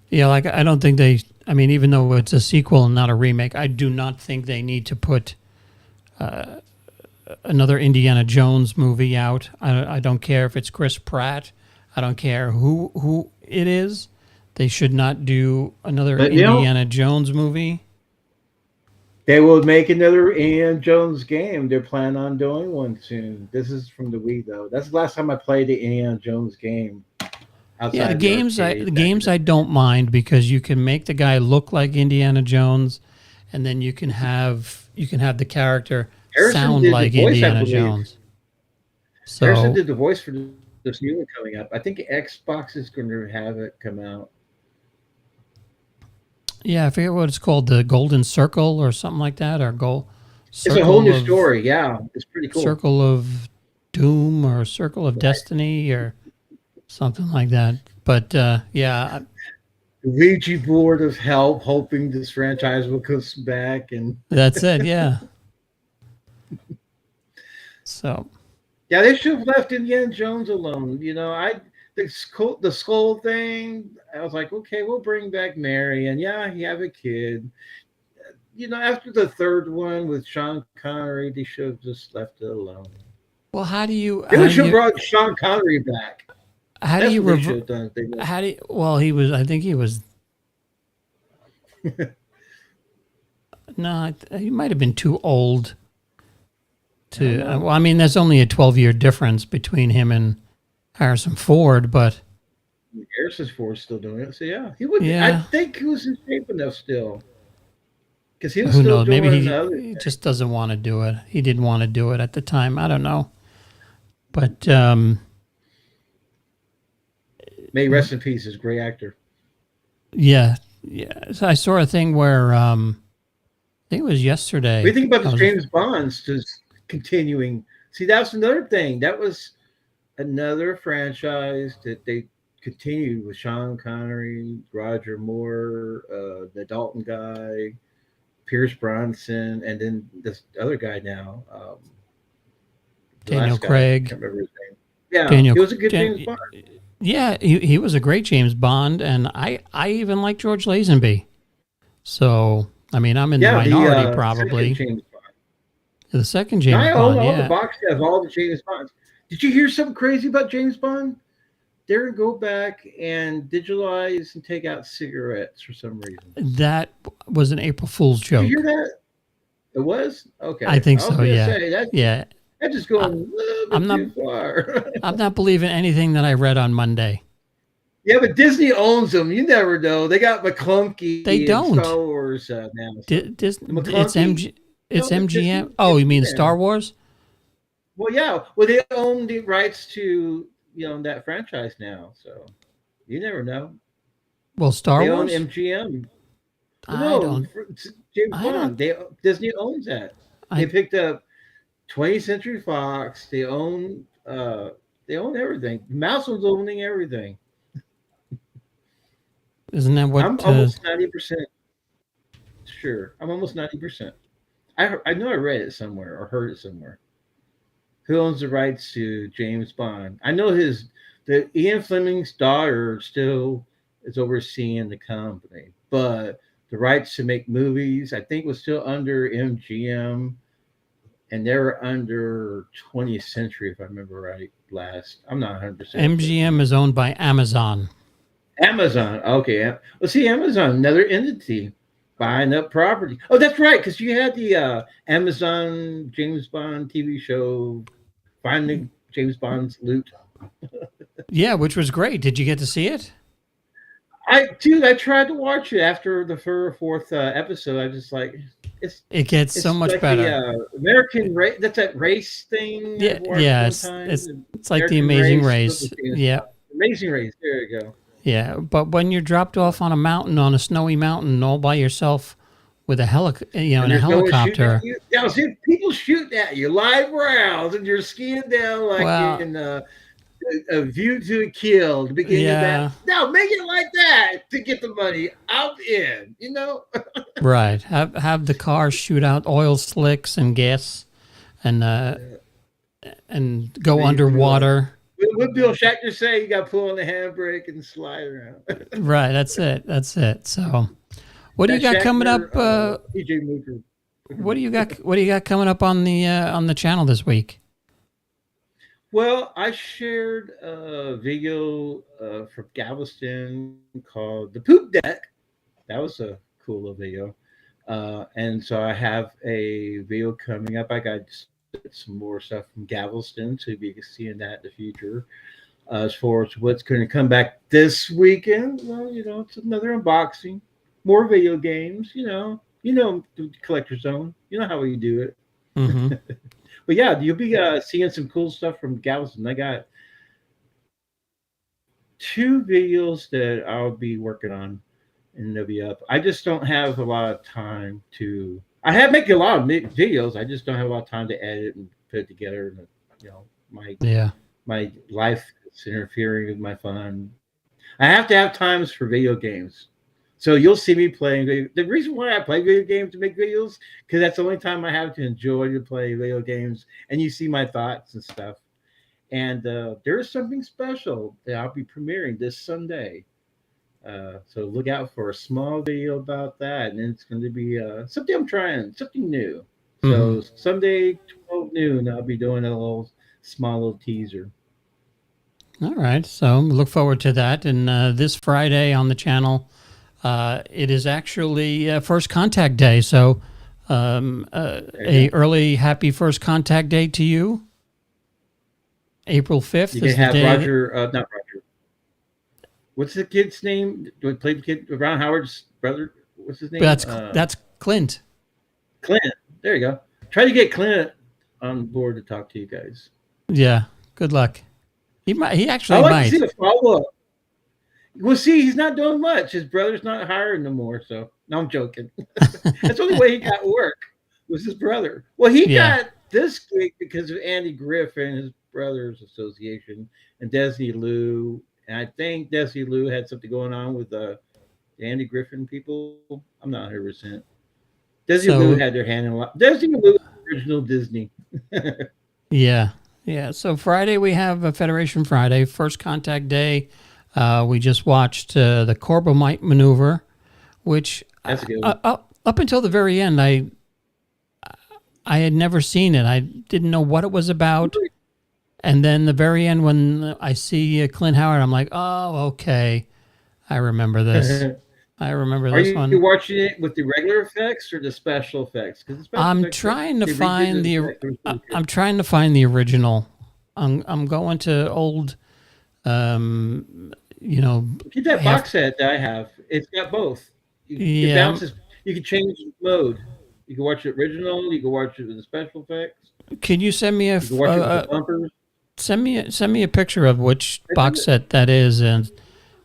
Yeah, like I don't think even though it's a sequel and not a remake, I do not think they need to put another Indiana Jones movie out. I don't care if it's Chris Pratt. I don't care who it is. They should not do another Indiana Jones movie. They will make another Indiana Jones game. They're planning on doing one soon. This is from the Wii, though. That's the last time I played the Indiana Jones game. Yeah, the games I don't mind because you can make the guy look like Indiana Jones, and then you can have the character sound like Indiana Jones. So Harrison did the voice for this new one coming up. I think Xbox is going to have it come out. Yeah, I forget what it's called, the Golden Circle or something like that, or It's a whole new story. Yeah, it's pretty cool. Circle of Doom or Circle of Destiny or something like that. But yeah, Ouija board of help, hoping this franchise will come back. And That's it. Yeah. So yeah, they should have left Indiana Jones alone. The skull thing. I was like, okay, we'll bring back Mary, and yeah, you have a kid. After the third one with Sean Connery, they should have just left it alone. well, how do you They should have brought Sean Connery back. how do That's you what they should have done. how do you, well he was I think he was no he might have been too old to well, I mean there's only a 12-year difference between him and Harrison Ford, but Harrison Ford's still doing it, so yeah, he would. Yeah. I think he was in shape enough still, because he was who still knows, doing maybe another. he just doesn't want to do it. He didn't want to do it at the time. I don't know. But May rest in peace, his great actor. yeah. So I saw a thing where I think it was yesterday. What do you think about the James Bonds just continuing? See, that's another thing. That was another franchise that they continued with Sean Connery, Roger Moore, the Dalton guy, Pierce Bronson, and then this other guy now, Daniel last guy, Craig. I can't remember his name. Yeah, he was a good James Bond. Yeah, he was a great James Bond, and I even like George Lazenby. So, I mean, I'm in the minority probably. The second James Bond, all the box has all the James Bonds. Did you hear something crazy about James Bond? They're going to go back and digitalize and take out cigarettes for some reason. That was an April Fool's joke. Did you hear that? It was? Okay. I think so, yeah. Yeah. That's just going a little bit too far. I'm not believing anything that I read on Monday. Yeah, but Disney owns them. You never know. They got McClunky. They don't. Star Wars now. It's MGM. Oh, you mean Star Wars? Well, yeah. Well, they own the rights to that franchise now. So you never know. Well, Star they Wars. They own MGM. James Bond. Disney owns that. They picked up 20th Century Fox. They own everything. Mouse was owning everything. Isn't that what? I'm almost 90% sure. I'm almost 90%. I know I read it somewhere or heard it somewhere. Who owns the rights to James Bond? I know the Ian Fleming's daughter still is overseeing the company, but the rights to make movies, I think, was still under MGM. And they were under 20th Century, if I remember right. I'm not 100%. MGM is owned by Amazon. Amazon, okay. Well, see, Amazon, another entity buying up property. Oh, that's right, because you had the Amazon James Bond TV show, Finding James Bond's Loot. Yeah, which was great. Did you get to see it? I tried to watch it after the fourth episode. I just like it gets so much better. The, American race. That's that race thing. Yeah. It's like the Amazing Race. Yeah, Amazing Race. There you go. Yeah, but when you're dropped off on a mountain, on a snowy mountain, all by yourself with a in a helicopter. No, see, people shoot at you live rounds, and you're skiing down like in a View to a Kill. The beginning of that. No, make it like that to get the money. I'm in. Right. Have the car shoot out oil slicks and gas, and go underwater. What Bill Shatner say? You got to pull on the handbrake and slide around. Right. That's it. So, what do you got coming up? What do you got coming up on the channel this week? Well, I shared a video from Galveston called "The Poop Deck." That was a cool little video, and so I have a video coming up. I got some more stuff from Galveston, so you'll be seeing that in the future. As far as what's going to come back this weekend, well, it's another unboxing, more video games. The Collector Zone. You know how we do it. Mm-hmm. But yeah, you'll be seeing some cool stuff from Galveston. I got 2 videos that I'll be working on, and they'll be up. I just don't have a lot of time to. I have making a lot of videos. I just don't have a lot of time to edit and put it together. And my life is interfering with my fun. I have to have times for video games. So you'll see me playing. The reason why I play video games to make videos, because that's the only time I have to enjoy to play video games, and you see my thoughts and stuff. And there's something special that I'll be premiering this Sunday. So look out for a small video about that, and it's going to be something I'm trying, something new. So Sunday, 12 noon, I'll be doing a small little teaser. All right. So look forward to that. And this Friday on the channel, it is actually First Contact Day. So a early happy First Contact Day to you. April 5th You can is have the day. Roger, not Roger. What's the kid's name? Do I play the kid? Ron Howard's brother? What's his name? That's Clint. Clint. There you go. Try to get Clint on board to talk to you guys. Yeah. Good luck. He actually I like might. to see the follow up. Well, see, he's not doing much. His brother's not hiring no more. So, no, I'm joking. That's the only way he got work was his brother. Well, he got this gig because of Andy Griffin, his brother's association, and Desi Lou. And I think Desi Lou had something going on with the Andy Griffin people. I'm not 100%. Desi Lou had their hand in a lot. Desi Lou is original Disney. Yeah. So Friday we have a Federation Friday, First Contact Day. We just watched the Corbomite maneuver, which that's a good one. Up until the very end, I had never seen it. I didn't know what it was about. And then the very end, when I see Clint Howard, I'm like, oh, okay. I remember this. I remember this one. Are you watching it with the regular effects or the special effects? I'm trying to find I'm trying to find the original. I'm going to old, Get that box set that I have. It's got both. It bounces. You can change mode. You can watch the original. You can watch it with the special effects. Can you send me you can watch it with the bumpers. Send me a picture of which box set that is and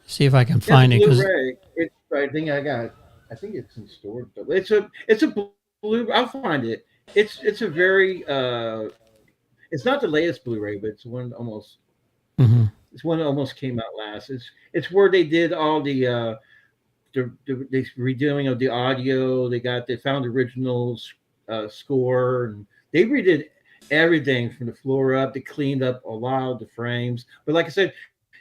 see if I can find it. Blu-ray. It's I think it's in storage. It's a blue. I'll find it. It's a very it's not the latest Blu-ray, but it's one almost. It's one that almost came out last. It's where they did all the redoing of the audio. They found the original score, and they redid everything from the floor up. They cleaned up a lot of the frames. But like I said,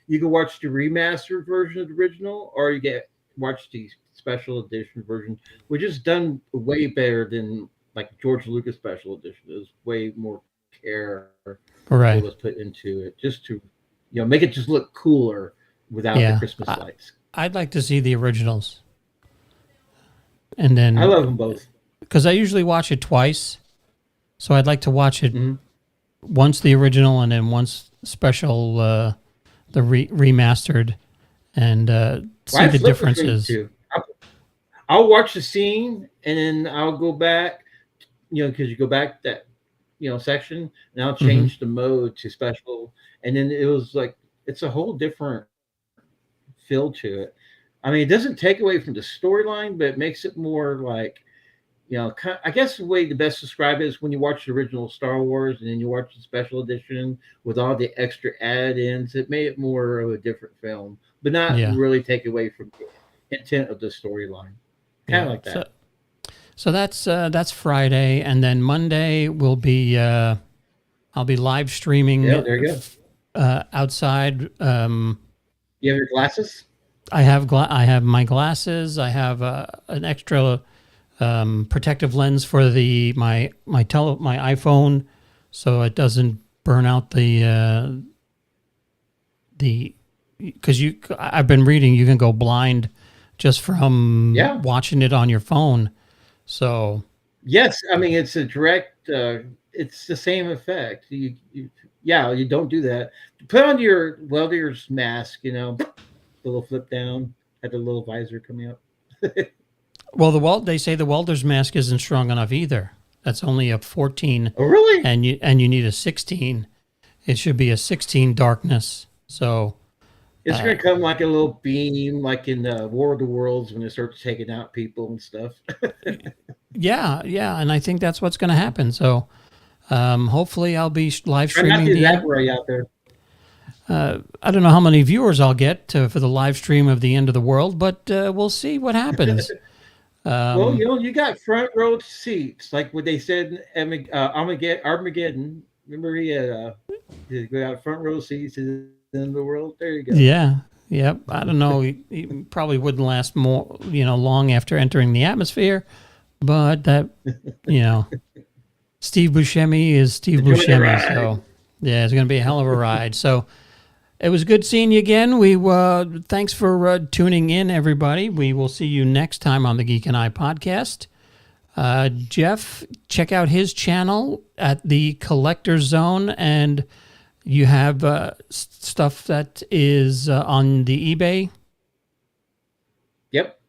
you can watch the remastered version of the original, or you watch the special edition version, which is done way better than like George Lucas special edition. There's way more care that was put into it, just to make it just look cooler without the Christmas lights. I'd like to see the originals, and then I love them both because I usually watch it twice. So I'd like to watch it once the original and then once special, the remastered, and see the differences. I'll watch the scene and then I'll go back, because you go back that section, and I'll change the mode to special, and then it was like it's a whole different feel to it. I mean, it doesn't take away from the storyline, but it makes it more like. I guess the way to best describe it is when you watch the original Star Wars and then you watch the special edition with all the extra add-ins, it made it more of a different film, but not really take away from the intent of the storyline. Kind of like that. So that's Friday, and then Monday will be I'll be live streaming. Yeah, there you go. Outside. You have your glasses? I have my glasses. I have an extra. Protective lens for my iPhone, so it doesn't burn out the because I've been reading you can go blind just from watching it on your phone. So yes, I mean it's a direct. It's the same effect. You don't do that. Put on your welder's mask. The little flip down, had the little visor coming up. Well, they say the welder's mask isn't strong enough either. That's only a 14. Oh, really? And you need a 16. It should be a 16 darkness. So it's going to come like a little beam, like in War of the Worlds when it starts taking out people and stuff. yeah, and I think that's what's going to happen. So hopefully I'll be live streaming. Try not to evaporate out there. I don't know how many viewers I'll get for the live stream of the end of the world, but we'll see what happens. Well, you got front row seats, like what they said in Armageddon. Remember, he had got front row seats to the end of the world. There you go. Yeah. Yep. I don't know. He probably wouldn't last more, long after entering the atmosphere, but that, Steve Buscemi is Steve Buscemi. So, yeah, it's going to be a hell of a ride. So, it was good seeing you again. Thanks for tuning in, everybody. We will see you next time on the Geek and I podcast. Jeff, check out his channel at the Collector Zone, and you have stuff that is on the eBay. Yep.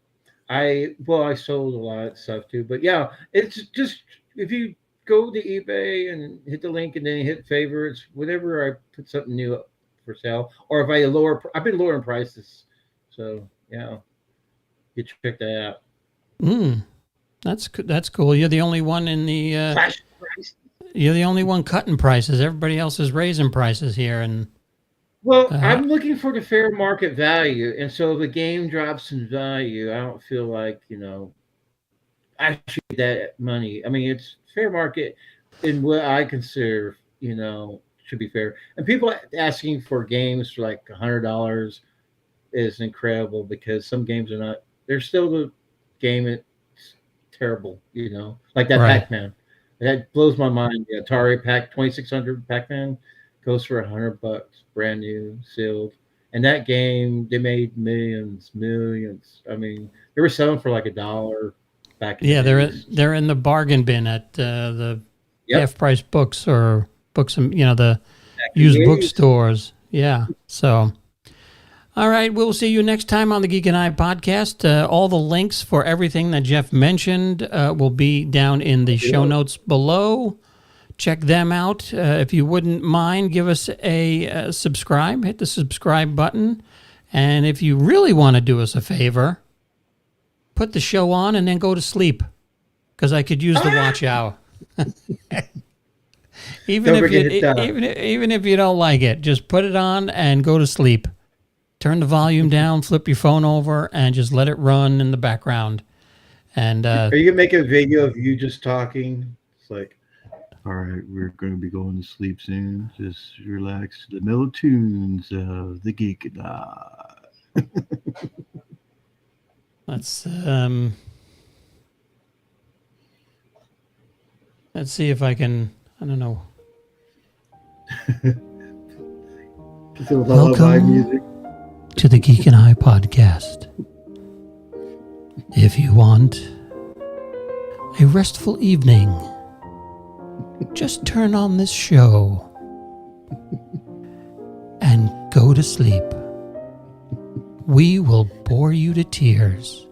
I sold a lot of stuff too, but yeah, it's just if you go to eBay and hit the link and then hit favorites, whenever I put something new up for sale, or if I've been lowering prices, so yeah, you check that out. That's cool. You're the only one in the you're the only one cutting prices. Everybody else is raising prices here, and I'm looking for the fair market value, and so if a game drops in value, I don't feel like I should get that money. I mean, it's fair market in what I consider should be fair. And people asking for games for like $100 is incredible, because some games are not. They're still the game. It's terrible, like that Right. Pac-Man. That blows my mind. The Atari 2600 Pac-Man goes for $100, brand new, sealed. And that game, they made millions. I mean, they were selling for like $1 back in the days. they're in the bargain bin at the half-price books or books, the used bookstores. Yeah. So, all right, we'll see you next time on the Geek and I podcast. All the links for everything that Jeff mentioned will be down in the show notes below. Check them out. If you wouldn't mind, give us a subscribe. Hit the subscribe button. And if you really want to do us a favor, put the show on and then go to sleep, because I could use the watch hour. Even if you don't like it, just put it on and go to sleep. Turn the volume down, flip your phone over, and just let it run in the background. And are you gonna make a video of you just talking? It's like, all right, we're going to be going to sleep soon. Just relax to the mellow tunes of the Geek and I. let's see if I can. I don't know. Welcome to the Geek and I podcast. If you want a restful evening, just turn on this show and go to sleep. We will bore you to tears,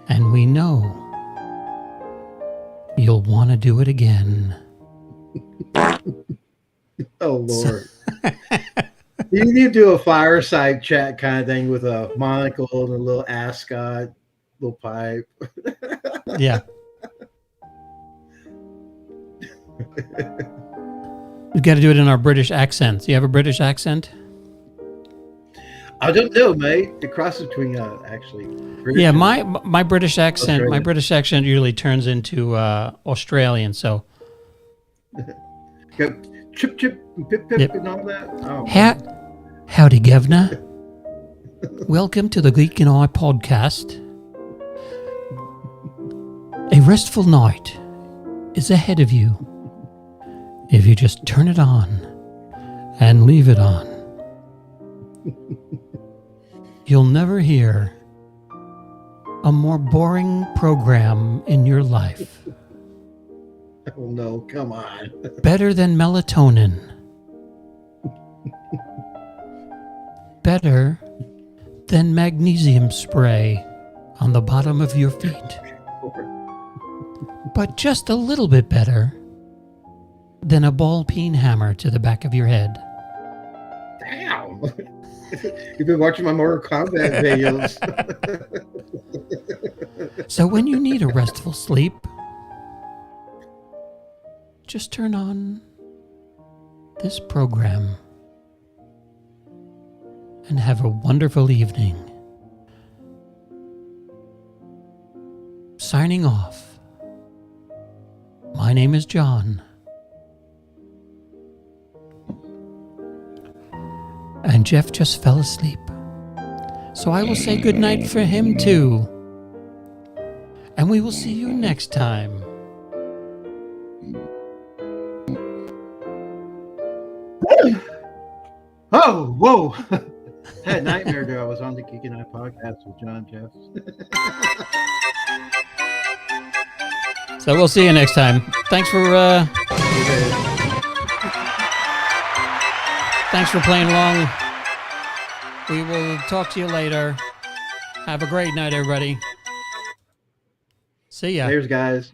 and we know you'll want to do it again. Oh, Lord. You need to do a fireside chat kind of thing with a monocle and a little ascot, little pipe. Yeah. We've got to do it in our British accent. Do you have a British accent? I don't know, mate. It crosses between actually. British my British accent. Australian. My British accent usually turns into Australian. So. Go chip chip and pip pip and all that. Oh, howdy, Governor. Welcome to the Geek and I podcast. A restful night is ahead of you if you just turn it on and leave it on. You'll never hear a more boring program in your life. Oh no, come on. Better than melatonin. Better than magnesium spray on the bottom of your feet. But just a little bit better than a ball-peen hammer to the back of your head. Damn. You've been watching my Mortal Kombat videos. So when you need a restful sleep, just turn on this program and have a wonderful evening. Signing off. My name is John. And Jeff just fell asleep. So I will say goodnight for him too. And we will see you next time. Oh, whoa. I had a nightmare there. I was on the Geek and I podcast with John Jeff. So we'll see you next time. Thanks for playing along. We will talk to you later. Have a great night, everybody. See ya. Cheers, guys.